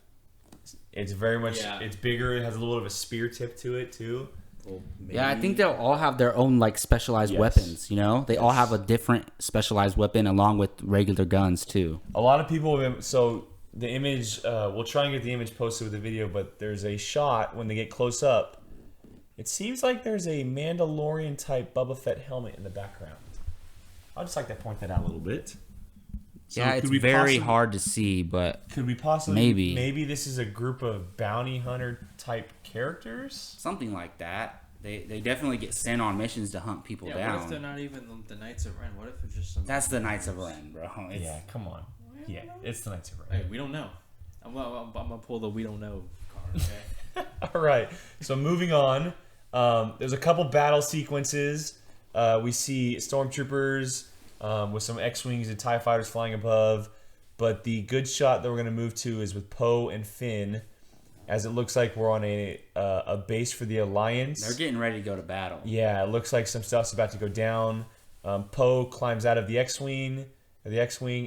It's very much. Yeah. It's bigger. It has a little bit of a spear tip to it too. Well, Yeah, I think they'll all have their own like specialized Yes. weapons. You know, they all have a different specialized weapon along with regular guns too. A lot of people. So the image. We'll try and get the image posted with the video, but there's a shot when they get close up. It seems like there's a Mandalorian type Boba Fett helmet in the background. I'd just like to point that out a little bit. So Yeah, it's could we very hard to see, but Could we possibly Maybe. this is a group of bounty hunter type characters? something like that. They definitely get sent on missions to hunt people Yeah, down. what if they're not even the Knights of Ren? What if it's just some? That's the Knights of Ren, bro. It's, Yeah, come on. Yeah, it's the Knights of Ren. Hey, we don't know. I'm gonna pull the we don't know card. Okay. All right. So moving on, there's a couple battle sequences. We see stormtroopers with some X-wings and TIE fighters flying above, but the good shot that we're going to move to is with Poe and Finn, as it looks like we're on a base for the Alliance. they're getting ready to go to battle. Yeah, it looks like some stuff's about to go down. Poe climbs out of the X-wing,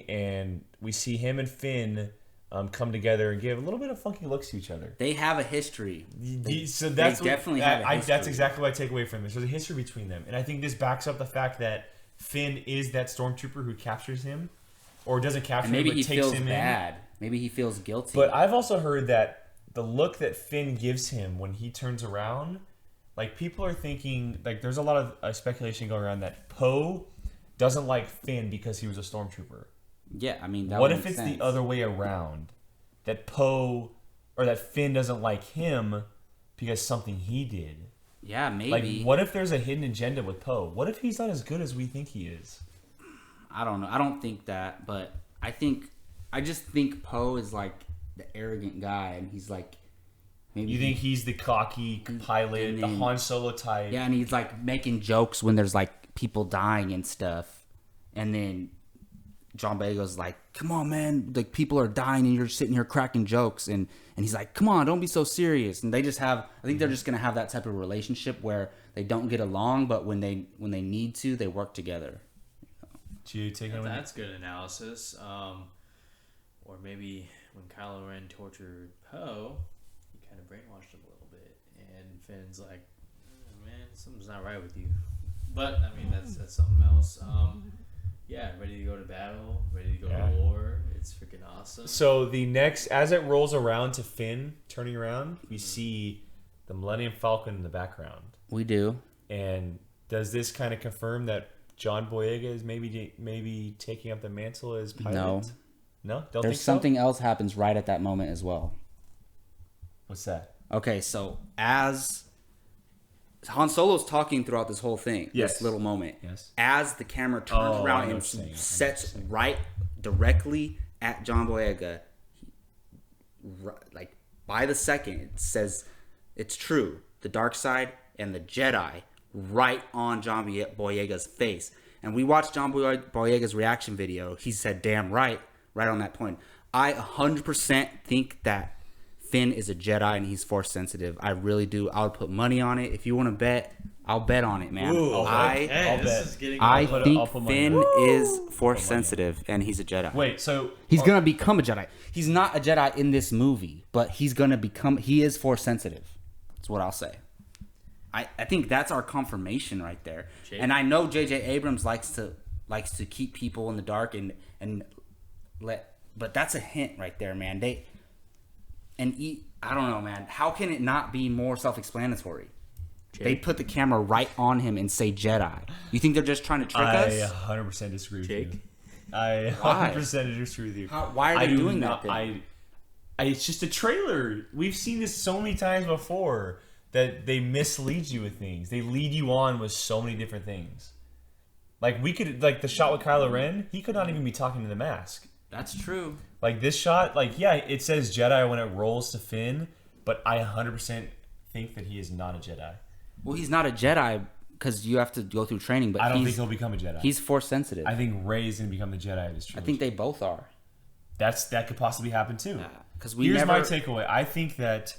and we see him and Finn come together and give a little bit of funky looks to each other. They have a history. So that's definitely have a that's history. exactly what I take away from this. There's a history between them, and I think this backs up the fact that Finn is that stormtrooper who captures him, or doesn't capture And maybe him, he but takes feels him bad. Maybe he feels guilty. in. But I've also heard that the look that Finn gives him when he turns around, like people are thinking, like there's a lot of speculation going around that Poe doesn't like Finn because he was a stormtrooper. yeah, I mean, that What would if make it's sense. the other way around? That Poe or that Finn doesn't like him because something he did. Yeah, maybe. Like, what if there's a hidden agenda with Poe? What if he's not as good as we think he is? I don't know. I don't think that, but I just think Poe is like the arrogant guy, and he's like, maybe You think he's the cocky pilot, and the then- Han Solo type? yeah, and he's like making jokes when there's like people dying and stuff, and then John Boyega's like, "Come on, man! Like people are dying, and you're sitting here cracking jokes," and he's like, "Come on, don't be so serious." And they just have, I think they're just gonna have that type of relationship where they don't get along, but when they need to, they work together. Do you take it? That's good analysis. Or maybe when Kylo Ren tortured Poe, he kind of brainwashed him a little bit, and Finn's like, "Man, something's not right with you." But I mean, that's something else. Yeah, ready to go to battle, ready to go to war. It's freaking awesome. So the next, as it rolls around to Finn turning around, we see the Millennium Falcon in the background. We do. And does this kind of confirm that John Boyega is maybe taking up the mantle as pilot? No, don't think There's so. something else happens right at that moment as well. What's that? Okay, so as Han Solo's talking throughout this whole thing, Yes. this little moment, Yes. as the camera turns Oh, I around know and what you're saying. I know sets what you're saying. right directly at John Boyega, like by the second, it says it's true. The dark side and the Jedi right on John Boyega's face. And we watched John Boyega's reaction video. He said, "Damn right," right on that point. I 100% think that Finn is a Jedi and he's Force sensitive. I really do. I would put money on it. If you want to bet, I'll bet on it, man. Ooh, I I'll bet. is getting. I put- think I'll put money Finn on it. is Force sensitive and he's a Jedi. Wait, so He's gonna become a Jedi. He's not a Jedi in this movie, but he's gonna become. He is Force sensitive. That's what I'll say. I think that's our confirmation right there. And I know J.J. Abrams likes to keep people in the dark and let, but that's a hint right there, man. and I don't know, man. How can it not be more self-explanatory? They put the camera right on him and say Jedi. You think they're just trying to trick us? I 100% disagree with Jake? you. I 100% disagree with you. Why are they doing that then? It's just a trailer. We've seen this so many times before that they mislead you with things. They lead you on with so many different things. Like the shot with Kylo Ren, he could not even be talking to the mask. That's true. Like this shot, it says Jedi when it rolls to Finn, but I 100% think that he is not a Jedi. Well, he's not a Jedi because you have to go through training, but I don't think he'll become a Jedi. He's Force sensitive. I think Rey is going to become the Jedi of this I trilogy. think they both are. That could possibly happen too. Here's my takeaway. I think that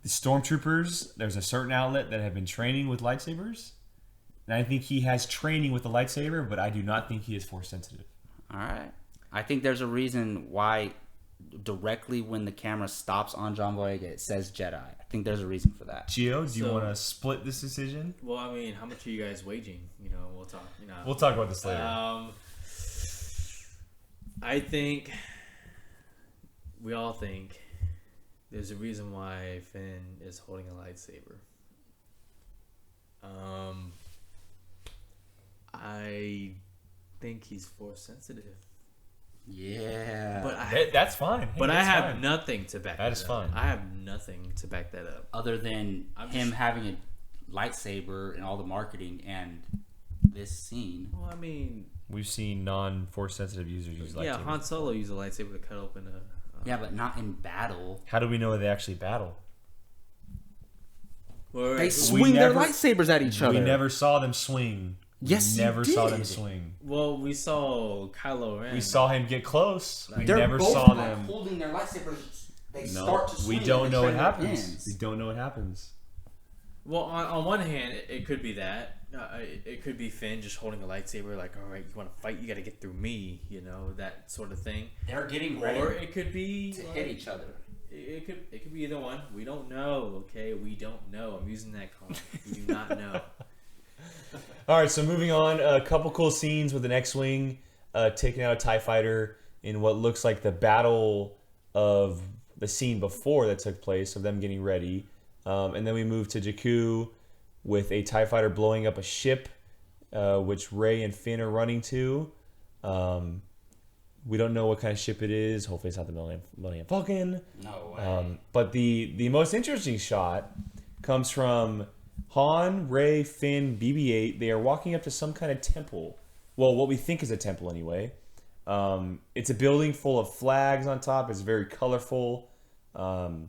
the stormtroopers, there's a certain outlet that have been training with lightsabers, and I think he has training with the lightsaber, but I do not think he is Force sensitive. All right. I think there's a reason why directly when the camera stops on John Boyega, it says Jedi. I think there's a reason for that. Gio, do you want to split this decision? Well, I mean, how much are you guys waging? We'll talk. We'll talk about this later. I think we all think there's a reason why Finn is holding a lightsaber. I think he's Force sensitive. Yeah. But that's fine. But I have nothing to back that is up. fine. I have nothing to back that up. Other than him having a lightsaber and all the marketing and this scene. Well, I mean, we've seen non-Force sensitive users use lightsabers. Yeah, Han Solo used a lightsaber to cut open a... yeah, but not in battle. How do we know they actually battle? They swing their lightsabers at each other. We never saw them swing. Yes, we never you saw did. them swing. Well, we saw Kylo Ren. We saw him get close. We They're never both saw them holding their lightsabers. They no, start to swing. we don't know what happens. Ends. We don't know what happens. Well, on one hand, it could be that. It could be Finn just holding a lightsaber, like, all right, you want to fight, you got to get through me, that sort of thing. They're getting ready. Or it could be to hit each other. It could be either one. We don't know. Okay, we don't know. I'm using that comment. We do not know. All right, so moving on, a couple cool scenes with an X-wing taking out a TIE fighter in what looks like the battle of the scene before that took place of them getting ready. And then we move to Jakku with a TIE fighter blowing up a ship, which Rey and Finn are running to. We don't know what kind of ship it is. Hopefully it's not the Millennium Falcon. No way. But the most interesting shot comes from Han, Rey, Finn, BB-8. They are walking up to some kind of temple. Well, what we think is a temple anyway. It's a building full of flags on top. It's very colorful. The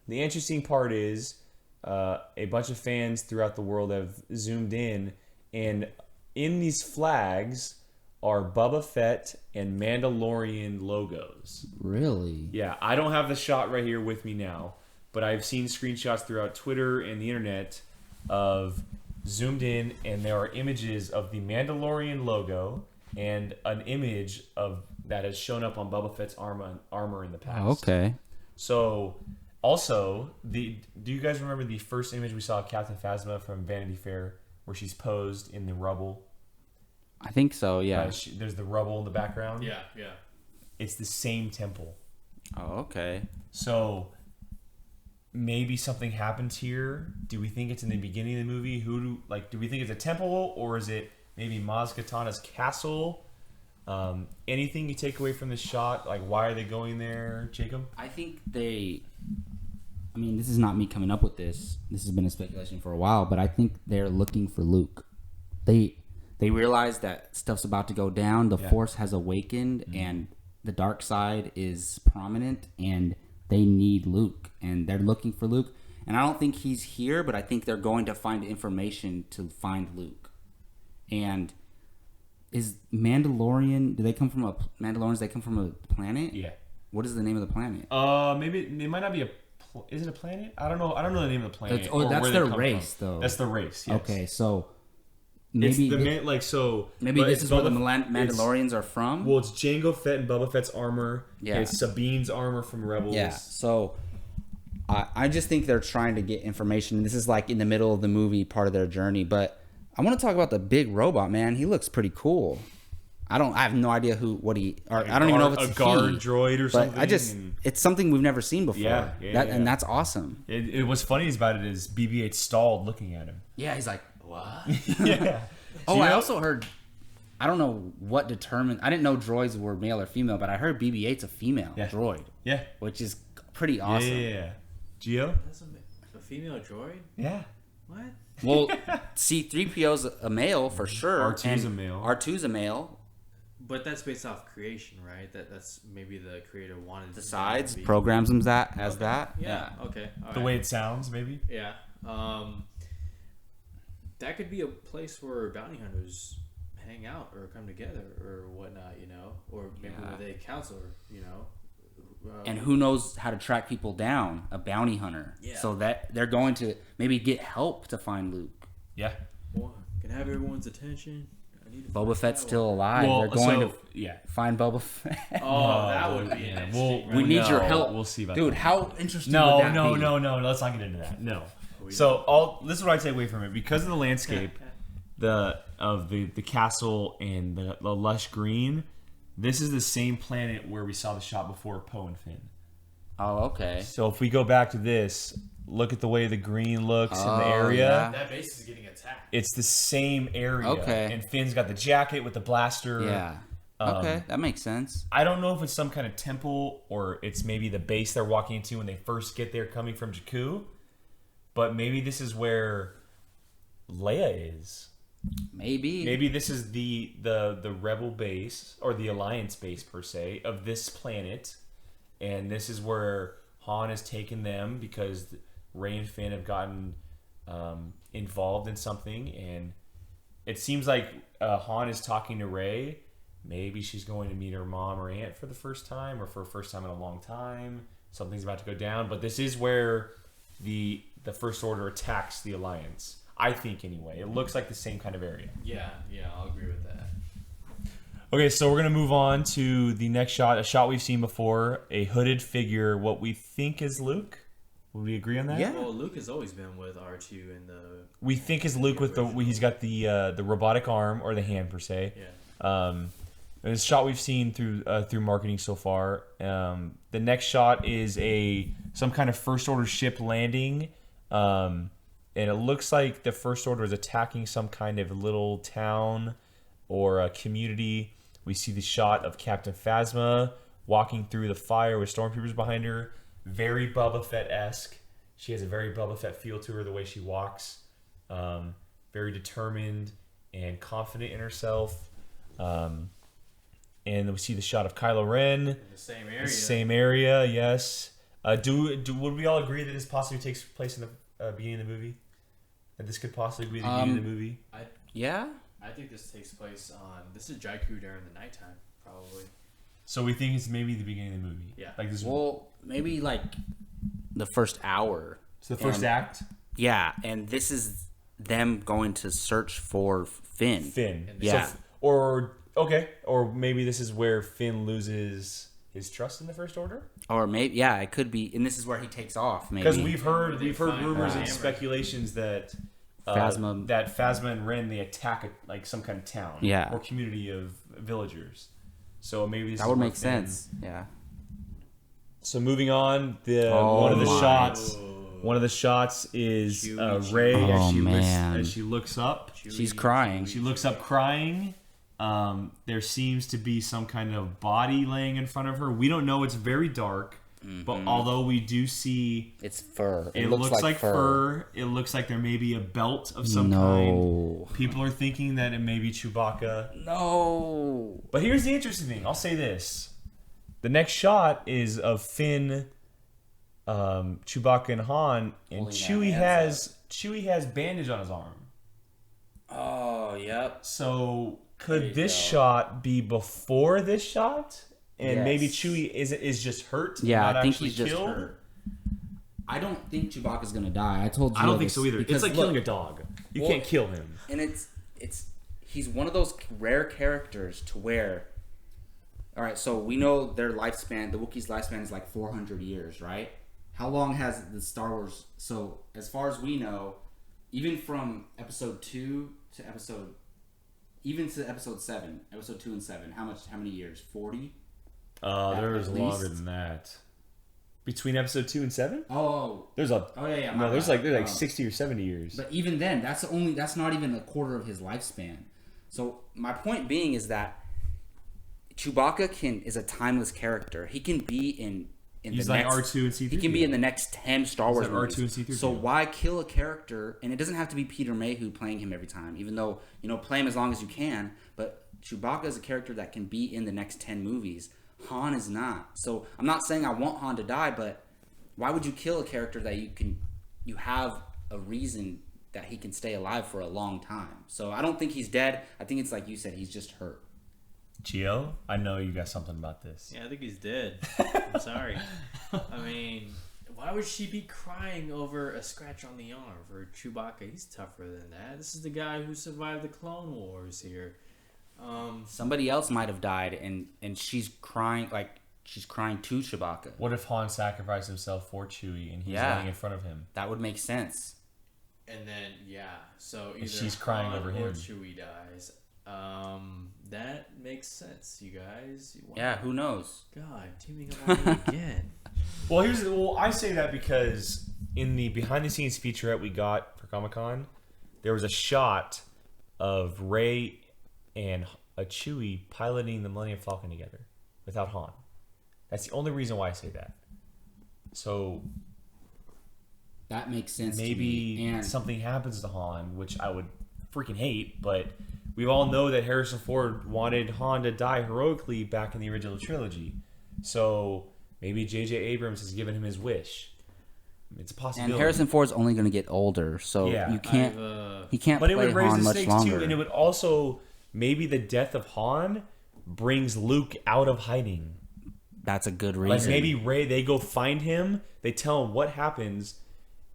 interesting part is a bunch of fans throughout the world have zoomed in, and in these flags are Boba Fett and Mandalorian logos. Really? Yeah, I don't have the shot right here with me now, but I've seen screenshots throughout Twitter and the internet of zoomed in, and there are images of the Mandalorian logo and an image of that has shown up on Boba Fett's armor in the past. Oh, okay. So, also, do you guys remember the first image we saw of Captain Phasma from Vanity Fair, where she's posed in the rubble? I think so. Yeah. There's the rubble in the background. Yeah. It's the same temple. Oh, okay. So maybe something happens here. Do we think it's in the beginning of the movie? Do we think it's a temple, or is it maybe Maz Kanata's castle? Anything you take away from this shot? Like, why are they going there, Jacob? I think this is not me coming up with this. This has been a speculation for a while, but I think they're looking for Luke. They realize that stuff's about to go down. The Force has awakened, and the dark side is prominent, and they need Luke, and they're looking for Luke. And I don't think he's here, but I think they're going to find information to find Luke. And is Mandalorian? Do they come from Mandalorians? They come from a planet? Yeah. What is the name of the planet? Maybe it might not be a. Is it a planet? I don't know. I don't know the name of the planet. That's their race, though. That's the race. Yes. Okay, so maybe maybe this is where the Mandalorians are from. Well, it's Jango Fett and Boba Fett's armor. Yeah. And it's Sabine's armor from Rebels. Yeah. So I just think they're trying to get information, and this is like in the middle of the movie, part of their journey. But I want to talk about the big robot, man. He looks pretty cool. I have no idea what he, or Like I don't even know if it's a guard he, droid or but something. it's something we've never seen before. Yeah, And that's awesome. What's funny about it is BB-8 stalled looking at him. Yeah, he's like, what? Yeah. Oh, I also heard, I don't know what determined, I didn't know droids were male or female, but I heard BB-8's a female droid. Yeah. Which is pretty awesome. Yeah. Gio? That's a female droid? Yeah. What? Well, C-3PO's a male for sure. R2's a male. R2's a male. But that's based off creation, right? That's maybe the creator wanted Decides, to be. programs them as that. Yeah. Okay. All The right. way it sounds, maybe? Yeah. That could be a place where bounty hunters hang out or come together or whatnot, or maybe where they counsel, And who knows how to track people down? A bounty hunter. Yeah. So that they're going to maybe get help to find Luke. Yeah. Well, can I have everyone's attention? I need to Boba find Fett's Padawan. still alive. Well, they're going so, to find Boba Fett. Oh, that would be yeah. interesting. We need your help. We'll see about Dude, that. how interesting would that be? No. Let's not get into that. No. So this is what I take away from it. Because of the landscape, the castle and the lush green, this is the same planet where we saw the shot before Poe and Finn. Oh, okay. So if we go back to this, look at the way the green looks in the area. yeah. That base is getting attacked. It's the same area. Okay. And Finn's got the jacket with the blaster. Yeah. Okay, that makes sense. I don't know if it's some kind of temple or it's maybe the base they're walking into when they first get there coming from Jakku. But maybe this is where Leia is. Maybe. Maybe this is the rebel base or the alliance base per se of this planet, and this is where Han has taken them because Rey and Finn have gotten involved in something, and it seems like Han is talking to Rey. Maybe she's going to meet her mom or aunt for the first time, or for the first time in a long time. Something's about to go down, but this is where the First Order attacks the Alliance. I think, anyway. It looks like the same kind of area. Yeah, I'll agree with that. Okay, so we're going to move on to the next shot, a shot we've seen before, a hooded figure, what we think is Luke. Would we agree on that? Yeah. Well, Luke has always been with R2 in the... We think is Luke with he's got the robotic arm, or the hand per se. Yeah. And it's a shot we've seen through marketing so far. The next shot is some kind of First Order ship landing. And it looks like the First Order is attacking some kind of little town or a community. We see the shot of Captain Phasma walking through the fire with stormtroopers behind her. Very Boba Fett-esque. She has a very Boba Fett feel to her, the way she walks. Very determined and confident in herself. And we see the shot of Kylo Ren. In the same area. The same area, yes. Would we all agree that this possibly takes place in the beginning of the movie? That this could possibly be the beginning of the movie? Yeah? I think this takes place on... This is Jakku during the nighttime, probably. So we think it's maybe the beginning of the movie. Yeah. Like this. Well, maybe like the first hour. So the first act? Yeah, and this is them going to search for Finn. Finn. Yeah. So, or maybe this is where Finn loses his trust in the First Order? Or maybe, it could be, and this is where he takes off, maybe. Because we've heard find rumors and Cameron. speculations that Phasma and Ren, they attack like some kind of town, Yeah. or community of villagers. So maybe this that is would where make Finn- sense. Yeah. So moving on, Oh one of the my. shots. One of the shots is Rey Oh, man. as she looks up. She's crying. She looks up crying. There seems to be some kind of body laying in front of her. We don't know. It's very dark. But although we do see... It's fur. It looks like fur. It looks like there may be a belt of some kind. People are thinking that it may be Chewbacca. No. But here's the interesting thing. I'll say this. The next shot is of Finn, Chewbacca, and Han. And Chewie has bandage on his arm. Oh, yep. So could this shot be before this shot? And maybe Chewie is just hurt. Yeah, not I think actually he's just killed? hurt. I don't think Chewbacca's gonna die. I told you. I don't think so either. It's like killing a dog. You can't kill him. And he's one of those rare characters to where. All right, so we know their lifespan. The Wookiees' lifespan is like 400 years, right? How long has the Star Wars? So as far as we know, even from Episode 2 to Episode even to episode 7, episode 2 and 7, how many years? 40? There was At longer least? than that. Between episode 2 and 7? Oh, There's a yeah. no. There's bad. like 60 or 70 years. But even then, that's not even a quarter of his lifespan. So my point being is that Chewbacca is a timeless character. He can be in He's the like next, R2 and C3. He can be in the next 10 Star Wars like movies. R2 and C3. So why kill a character? And it doesn't have to be Peter Mayhew playing him every time, even though, play him as long as you can. But Chewbacca is a character that can be in the next 10 movies. Han is not. So I'm not saying I want Han to die, but why would you kill a character that you have a reason that he can stay alive for a long time? So I don't think he's dead. I think it's like you said, he's just hurt. Gio, I know you got something about this. Yeah, I think he's dead. I'm sorry. I mean, why would she be crying over a scratch on the arm for Chewbacca? He's tougher than that. This is the guy who survived the Clone Wars here. Somebody else might have died, and she's crying to Chewbacca. What if Han sacrificed himself for Chewie and he's Yeah. laying in front of him? That would make sense. And then, so either she's crying Han over or him. Chewie dies. That makes sense, you guys. Wow. Yeah, who knows? God, teaming up on me again. Well, I say that because in the behind the scenes featurette we got for Comic-Con, there was a shot of Rey and a Chewie piloting the Millennium Falcon together without Han. That's the only reason why I say that. So That makes sense. maybe to me. And something happens to Han, which I would freaking hate, but we all know that Harrison Ford wanted Han to die heroically back in the original trilogy. So maybe J.J. Abrams has given him his wish. It's a possibility. And Harrison Ford's only going to get older, so Yeah. you can't. He can't But it play would raise Han the much stakes longer. too, and it would also maybe the death of Han brings Luke out of hiding. That's a good Like reason. maybe Rey, they go find him, they tell him what happens,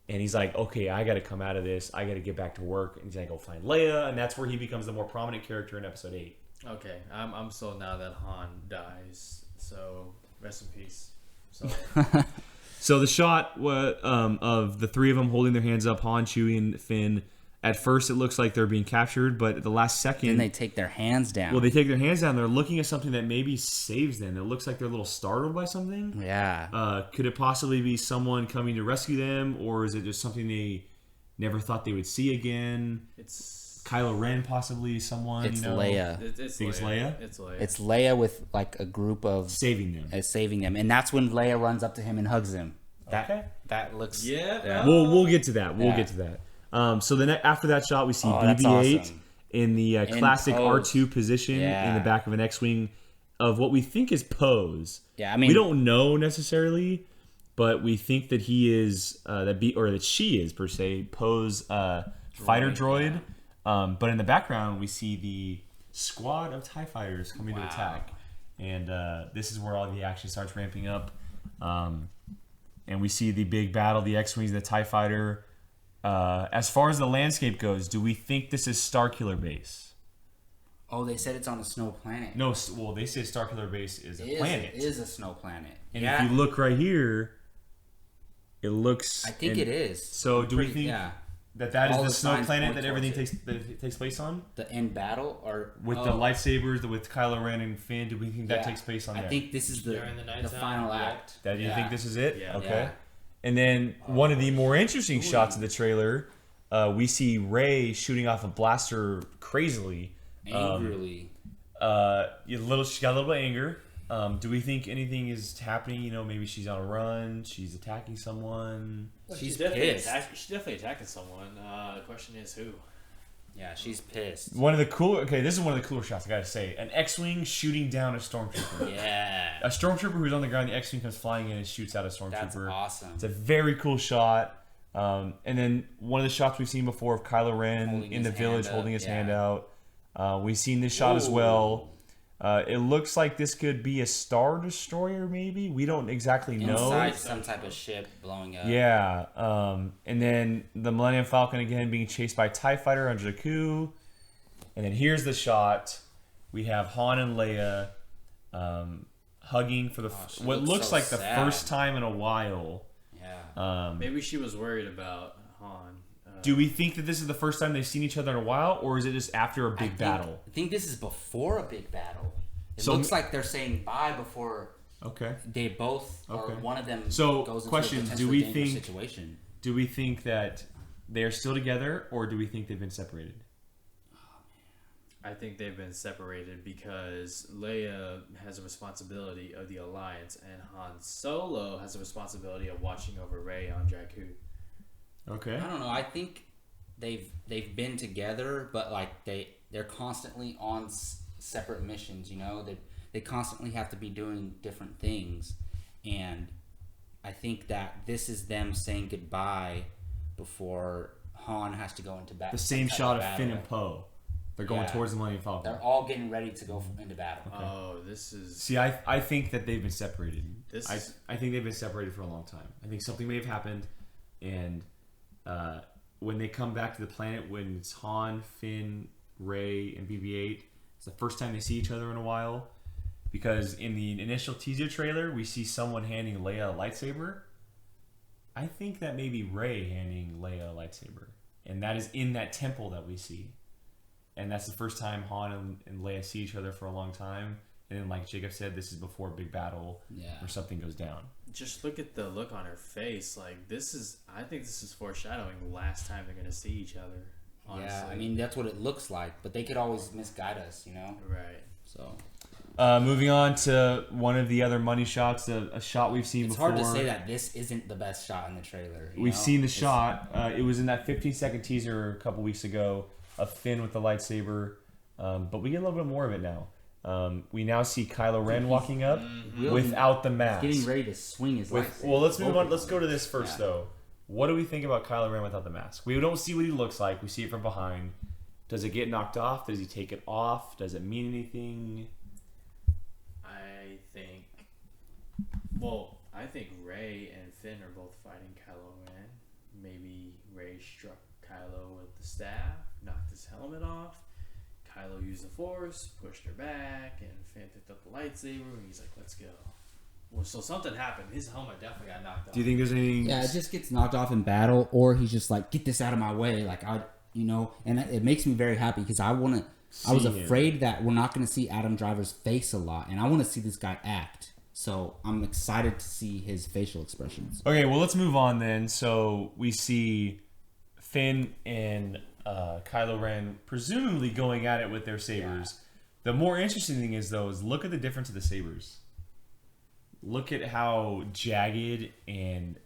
and he's like, okay, I got to come out of this. I got to get back to work. And he's going to go find Leia, and that's where he becomes the more prominent character in Episode 8. Okay, I'm sold now that Han dies. So rest in peace. So So the shot of the three of them holding their hands up, Han, Chewie, and Finn. At first, it looks like they're being captured, but at the last second, Then they take their hands down. well, they take their hands down. They're looking at something that maybe saves them. It looks like they're a little startled by something. Yeah. Could it possibly be someone coming to rescue them, or is it just something they never thought they would see again? it's Kylo Ren, possibly someone. It's you know, Leia. it's Think it's Leia? It's Leia. It's Leia with like a group of saving them. saving them, and that's when Leia runs up to him and hugs him. Okay. That looks. Yeah. We'll get to that. We'll Yeah. get to that. So then after that shot, we see Oh, that's BB-8 awesome. in the classic pose. R2 position Yeah. in the back of an X-wing of what we think is Pose. Yeah, I mean, We don't know necessarily, but we think that he is that she is per se Pose fighter droid. But in the background, we see the squad of TIE fighters coming to attack, and this is where all the action starts ramping up. And we see the big battle, the X-wings and the TIE fighter. As far as the landscape goes, do we think this is Starkiller Base? Oh, they said it's on a snow planet. No, well, they say Starkiller Base is a planet. It is a snow planet. And yeah. if you look right here, it looks. I think it is. So do we Pretty- think yeah. that is All the the snow signs planet point that everything towards takes place on? The end battle or With the lightsabers, with Kylo Ren and Finn, do we think that Yeah. takes place on I there? think this is the During the nighttime, final yeah. act. That you Yeah. think this is it? Yeah. Okay. Yeah. And then one of the more interesting shots of the trailer, we see Rey shooting off a blaster crazily. Angrily. She got a little bit of anger. Do we think anything is happening? You know, maybe she's on a run. She's attacking someone. She's definitely pissed. She's definitely attacking someone. The question is who. Yeah, she's pissed. One of the this is one of the cooler shots. I gotta say, an X-wing shooting down a stormtrooper. Yeah. A stormtrooper who's on the ground. The X-wing comes flying in and shoots out a stormtrooper. That's awesome. It's a very cool shot. And then one of the shots we've seen before of Kylo Ren Holding in the his village hand up, holding his yeah. hand out. We've seen this shot as well. It looks like this could be a Star Destroyer, maybe. We don't exactly know. Inside some type of ship blowing up. Yeah. And then the Millennium Falcon again being chased by TIE Fighter on Jakku. And then here's the shot. We have Han and Leia hugging for she what looks looks so like the sad. first time in a while. Yeah. Maybe she was worried about Han. Do we think that this is the first time they've seen each other in a while, or is it just after a big battle? I think this is before a big battle. It So- looks like they're saying bye before Okay. they both or Okay. one of them So, goes into question, a do potentially we dangerous think- situation. Do we think that they are still together, or do we think they've been separated? I think they've been separated because Leia has a responsibility of the Alliance, and Han Solo has a responsibility of watching over Rey on Jakku. Okay. I don't know. I think they've been together, but like they're constantly on separate missions. You know, they constantly have to be doing different things, and I think that this is them saying goodbye before Han has to go into battle. The same shot of Finn and Poe. They're going Yeah. towards the Millennium Falcon. They're all getting ready to go into battle. Oh, this is... See, I think that they've been separated. This I is- I think they've been separated for a long time. I think something may have happened, and when they come back to the planet, when it's Han, Finn, Rey, and BB-8, it's the first time they see each other in a while. Because in the initial teaser trailer, we see someone handing Leia a lightsaber. I think that may be Rey handing Leia a lightsaber, and that is in that temple that we see. And that's the first time Han and Leia see each other for a long time. And then, like Jacob said, this is before a big battle where something goes down. Just look at the look on her face. Like, this is... I think this is foreshadowing the last time they're going to see each other, honestly. Yeah, I mean that's what it looks like, but they could always misguide us, you know. Right. So Moving on to one of the other money shots, a shot we've seen it's before. hard to say that this isn't the best shot in the trailer. We've seen the shot. It was in that 15-second teaser a couple weeks ago of Finn with the lightsaber. But we get a little bit more of it now. We now see Kylo Ren walking up without the mask. Getting ready to swing his lightsaber. Well, let's move on. Let's go to this first, though. What do we think about Kylo Ren without the mask? We don't see what he looks like. We see it from behind. Does it get knocked off? Does he take it off? Does it mean anything? I think Rey and Finn are both fighting Kylo Ren. Maybe Rey struck Kylo with the staff, knocked his helmet off. Kylo used the Force, pushed her back, and Finn picked up the lightsaber, and he's like, let's go. Well, so something happened. His helmet definitely got knocked off. Do you think there's anything? Yeah, it just gets knocked off in battle, or he's just like, get this out of my way. Like, and it makes me very happy because I was afraid that we're not going to see Adam Driver's face a lot, and I want to see this guy act. So I'm excited to see his facial expressions. Okay, well, let's move on then. So we see Finn and Kylo Ren presumably going at it with their sabers. The more interesting thing is, though, is look at the difference of the sabers. Look at how jagged and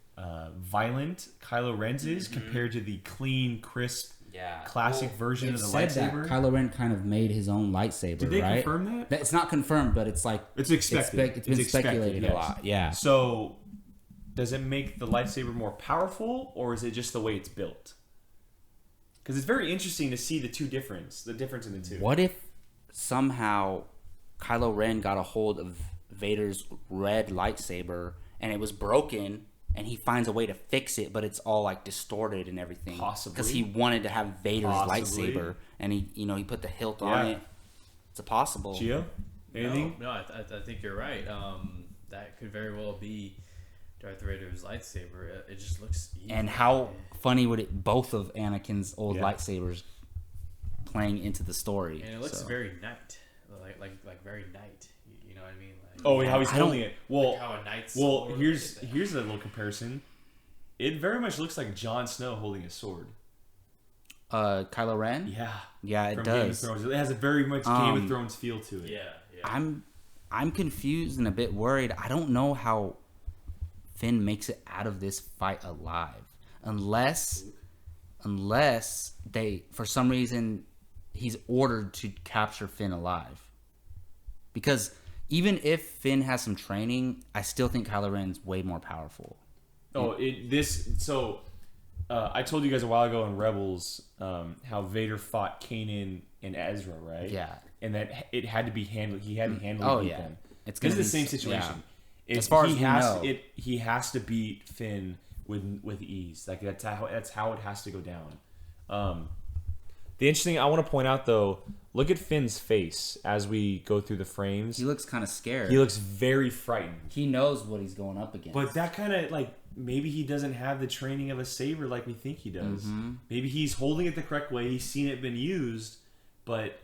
violent Kylo Ren's is compared to the clean, crisp, classic version of the lightsaber. That Kylo Ren kind of made his own lightsaber. Did they right? confirm that? It's not confirmed, but it's like It's expected. It's been speculated yes. a lot. Yeah. So, does it make the lightsaber more powerful, or is it just the way it's built? Because it's very interesting to see the difference in the two. What if somehow Kylo Ren got a hold of Vader's red lightsaber and it was broken, and he finds a way to fix it, but it's all like distorted and everything? Possibly. Because he wanted to have Vader's Possibly. lightsaber, and he put the hilt on it. It's a possible. Gio? Anything? No, I think you're right. That could very well be Darth Vader's lightsaber. It just looks evil. And how funny would it both of Anakin's old lightsabers playing into the story? And it looks very knight, like very knight. You know what I mean? Like, Oh, how he's holding it. Well, like how a knight's well, sword here's is. a little comparison. It very much looks like Jon Snow holding a sword. Kylo Ren? Yeah, it From does. Game of Thrones. It has a very much Game of Thrones feel to it. Yeah. I'm confused and a bit worried. I don't know how Finn makes it out of this fight alive, unless they, for some reason, he's ordered to capture Finn alive. Because even if Finn has some training, I still think Kylo Ren's way more powerful. I told you guys a while ago in Rebels how Vader fought Kanan and Ezra, right? Yeah. And that it had to be handled. He had to handle them. It's This gonna is the be same situation. As far as we has, know. he has to beat Finn with ease. Like that's how it has to go down. The interesting, I want to point out though, look at Finn's face as we go through the frames. He looks kind of scared. He looks very frightened. He knows what he's going up against. But that kind of like maybe he doesn't have the training of a saber like we think he does. Maybe he's holding it the correct way. He's seen it been used, but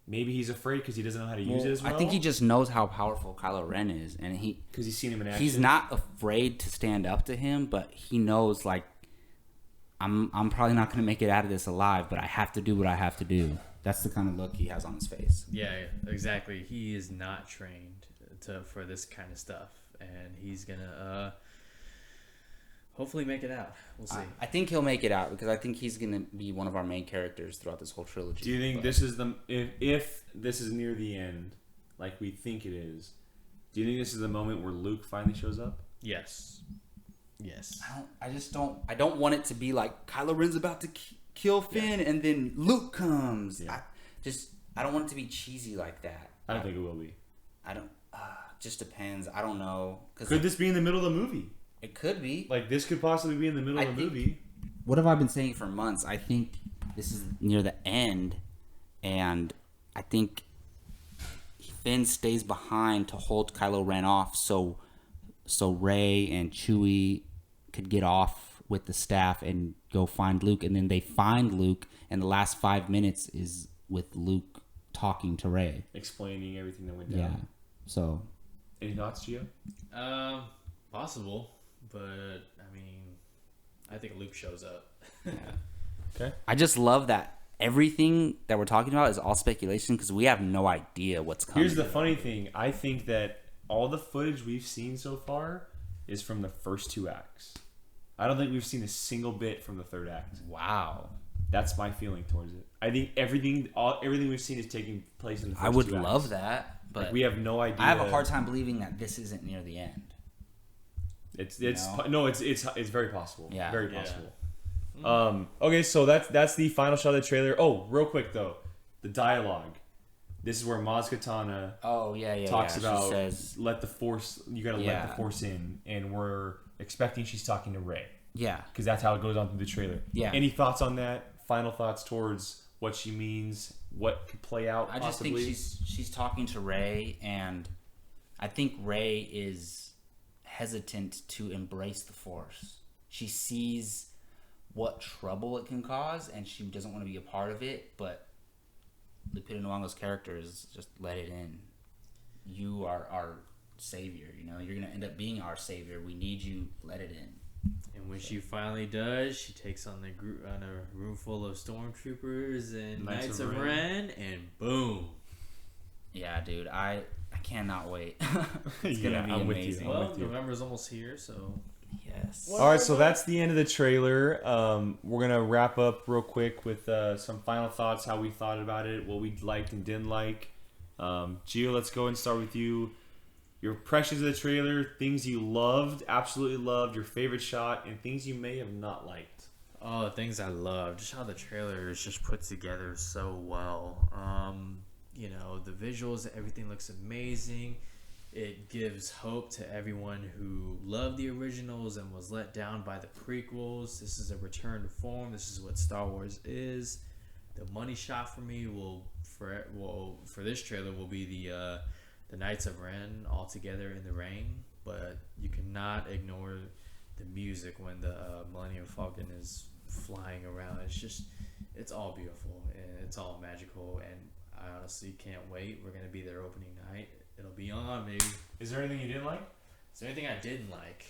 maybe he's afraid because he doesn't know how to use it as well. I think he just knows how powerful Kylo Ren is, and because he's seen him in action. He's not afraid to stand up to him, but he knows like I'm probably not going to make it out of this alive, but I have to do what I have to do. That's the kind of look he has on his face. Yeah, exactly. He is not trained for this kind of stuff, and he's gonna hopefully make it out. We'll see. I think he'll make it out because I think he's going to be one of our main characters throughout this whole trilogy. Do you think this is if this is near the end, like we think it is? Do you think this is the moment where Luke finally shows up? Yes. I don't want it to be like Kylo Ren's about to kill Finn and then Luke comes. Yeah. I don't want it to be cheesy like that. I don't think it will be. I don't. Just depends. I don't know. Could this be in the middle of the movie? It could be. Like this could possibly be in the middle of the movie. What have I been saying for months? I think this is near the end, and I think Finn stays behind to hold Kylo Ren off, so Rey and Chewie could get off with the staff and go find Luke, and then they find Luke, and the last 5 minutes is with Luke talking to Rey, explaining everything that went down. Yeah. So, any thoughts, Gio? Possible, but I mean, I think Luke shows up. Yeah. Okay. I just love that everything that we're talking about is all speculation because we have no idea what's coming. Here's the funny thing. I think that all the footage we've seen so far is from the first 2 acts. I don't think we've seen a single bit from the 3rd act. Wow. That's my feeling towards it. I think everything we've seen is taking place in the first 2 I would acts. love that, but Like, we have no idea. I have a hard time believing that this isn't near the end. It's very possible. Yeah. Very possible. Okay, so that's the final shot of the trailer. Oh, real quick though, the dialogue. This is where Maz Kanata talks about she says, let the force. You gotta let the force in, and we're expecting she's talking to Rey. Yeah, because that's how it goes on through the trailer. Yeah. Any thoughts on that? Final thoughts towards what she means, what could play out. I just think she's talking to Rey, and I think Rey is hesitant to embrace the Force. She sees what trouble it can cause, and she doesn't want to be a part of it. But Lupita Nyong'o's character is just let it in. You are our savior. You know, you're gonna end up being our savior. We need you. Let it in. And when she finally does, she takes on a room full of stormtroopers and Knights of Ren, and boom. Yeah, dude, I cannot wait. It's gonna be amazing. Well, November's almost here, so yes. All right, so that's the end of the trailer. We're gonna wrap up real quick with some final thoughts, how we thought about it, what we liked and didn't like. Gio, let's go and start with you. Your impressions of the trailer, things you loved, absolutely loved, your favorite shot, and things you may have not liked. Oh, the things I loved. Just how the trailer is just put together so well. You know, the visuals, everything looks amazing. It gives hope to everyone who loved the originals and was let down by the prequels. This is a return to form. This is what Star Wars is. The money shot for me for this trailer will be the Knights of Ren all together in the rain, but you cannot ignore the music when the Millennium Falcon is flying around. It's all beautiful and it's all magical, and I honestly can't wait. We're gonna be there opening night. It'll be on, baby. Is there anything you didn't like? Is there anything I didn't like?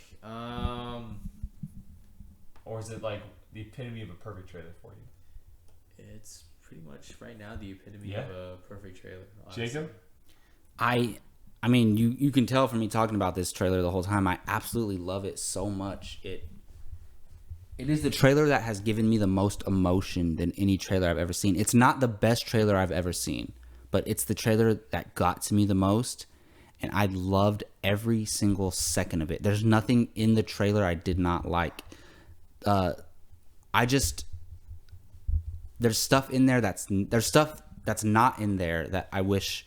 Or is it like the epitome of a perfect trailer for you? It's pretty much right now the epitome of a perfect trailer. Honestly. Jacob? I mean, you can tell from me talking about this trailer the whole time. I absolutely love it so much. It is the trailer that has given me the most emotion than any trailer I've ever seen. It's not the best trailer I've ever seen, but it's the trailer that got to me the most, and I loved every single second of it. There's nothing in the trailer I did not like. There's stuff in there there's stuff that's not in there that I wish.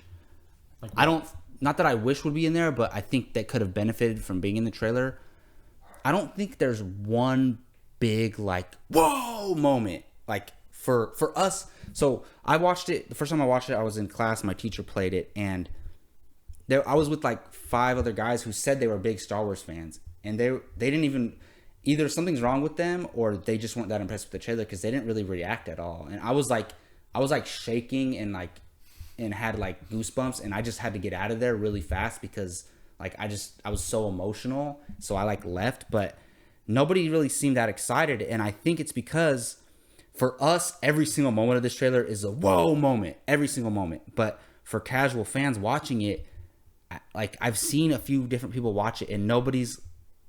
Not that I wish would be in there, but I think that could have benefited from being in the trailer. I don't think there's one big, like, whoa moment, like, for us. So I watched it the first time I watched it. I was in class. My teacher played it, and I was with like 5 other guys who said they were big Star Wars fans, and they didn't even, either something's wrong with them or they just weren't that impressed with the trailer because they didn't really react at all. And I was like shaking and had like goosebumps, and I just had to get out of there really fast because like I was so emotional. So I like left, but nobody really seemed that excited, and I think it's because for us every single moment of this trailer is a whoa moment, every single moment. But for casual fans watching it, like I've seen a few different people watch it, and nobody's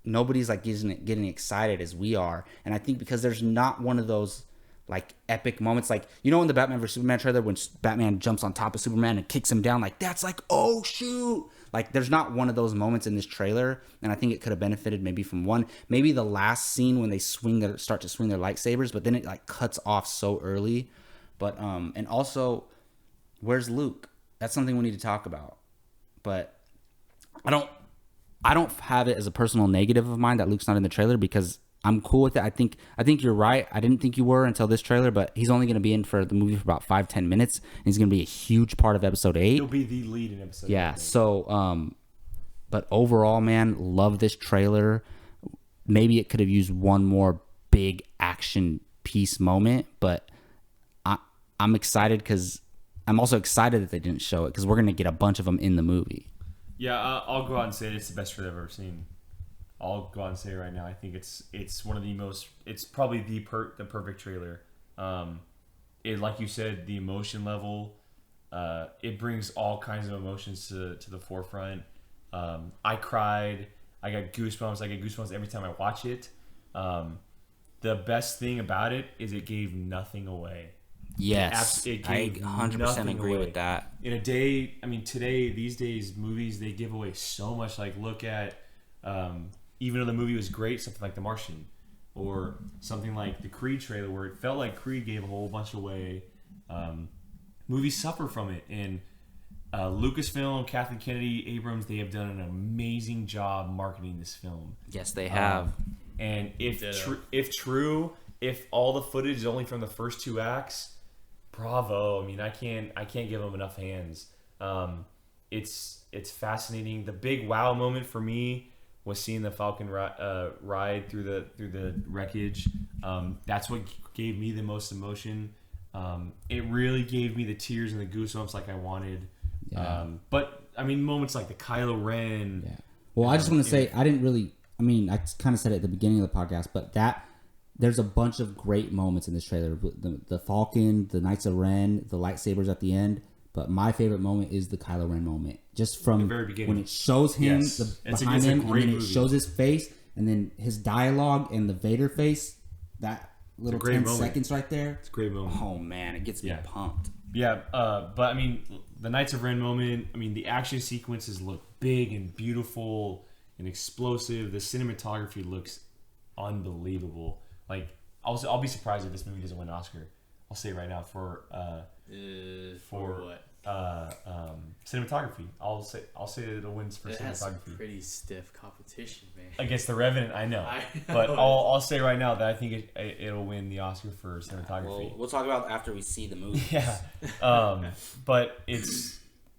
like getting excited as we are. And I think because there's not one of those like epic moments, like in the Batman vs Superman trailer when Batman jumps on top of Superman and kicks him down, like that's like, oh shoot, like there's not one of those moments in this trailer. And I think it could have benefited maybe from maybe the last scene when they start to swing their lightsabers, but then it like cuts off so early. But and also, where's Luke? That's something we need to talk about. But I don't have it as a personal negative of mine that Luke's not in the trailer, because I'm cool with it. I think you're right. I didn't think you were until this trailer, but he's only going to be in for the movie for about 5-10 minutes. And he's going to be a huge part of episode 8. He'll be the lead in episode 8. Yeah. So, but overall, man, love this trailer. Maybe it could have used one more big action piece moment, but I'm excited because I'm also excited that they didn't show it, because we're going to get a bunch of them in the movie. Yeah, I'll go out and say it's the best trailer I've ever seen. I'll go out and say it right now. I think it's one of the most. It's probably the perfect trailer. It, like you said, the emotion level. It brings all kinds of emotions to the forefront. I cried. I got goosebumps. I get goosebumps every time I watch it. The best thing about it is it gave nothing away. Yes, it I gave 100% agree with that. In a day, these days, movies, they give away so much. Like, look at, even though the movie was great, something like The Martian, or something like the Creed trailer, where it felt like Creed gave a whole bunch away. Movies suffer from it, and Lucasfilm, Kathleen Kennedy, Abrams, they have done an amazing job marketing this film. Yes, they have. And if all the footage is only from the first 2 acts, bravo. I mean, I can't give them enough hands. It's fascinating. The big wow moment for me was seeing the Falcon ride through the wreckage. That's what gave me the most emotion. It really gave me the tears and the goosebumps like I wanted. Yeah. But I mean, moments like the Kylo Ren. Yeah. Well, I just want to say I didn't really. I mean, I kind of said it at the beginning of the podcast, but there's a bunch of great moments in this trailer. The Falcon, the Knights of Ren, the lightsabers at the end. But my favorite moment is the Kylo Ren moment. Just from the very beginning, when it shows him behind him, and then it movie. shows his face, and then his dialogue and the Vader face. That little 10 seconds right there. It's a great moment. Oh man, it gets me pumped. Yeah, but I mean, the Knights of Ren moment. I mean, the action sequences look big and beautiful and explosive. The cinematography looks unbelievable. Like, I'll be surprised if this movie doesn't win an Oscar. I'll say it right now for what? Cinematography. I'll say that it'll win for it cinematography. Has some pretty stiff competition, man. Against The Revenant, I know. But I'll say right now that I think it'll win the Oscar for cinematography. We'll talk about it after we see the movie. Yeah. But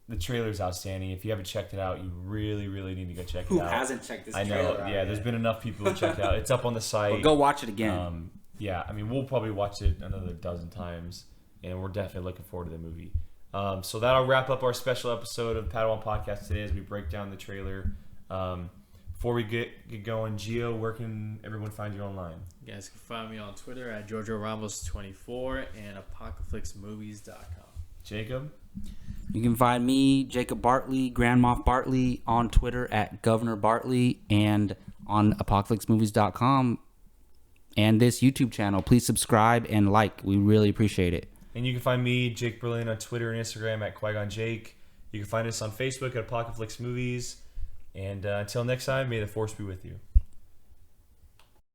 the trailer's outstanding. If you haven't checked it out, you really, really need to go check it out. Who hasn't checked this trailer out? I know. Yeah, there's been enough people who checked it out. It's up on the site. Well, go watch it again. Yeah, I mean, we'll probably watch it another dozen times, and we're definitely looking forward to the movie. So that'll wrap up our special episode of Padawan Podcast today as we break down the trailer. Before we get going, Gio, where can everyone find you online? You guys can find me on Twitter at JojoRamos24 and apocalypsemovies.com. Jacob? You can find me, Jacob Bartley, Grand Moff Bartley, on Twitter at Governor Bartley, and on apocalypsemovies.com and this YouTube channel. Please subscribe and like. We really appreciate it. And you can find me, Jake Berlin, on Twitter and Instagram at Qui-Gon Jake. You can find us on Facebook at Apocalypse Movies. And until next time, may the Force be with you.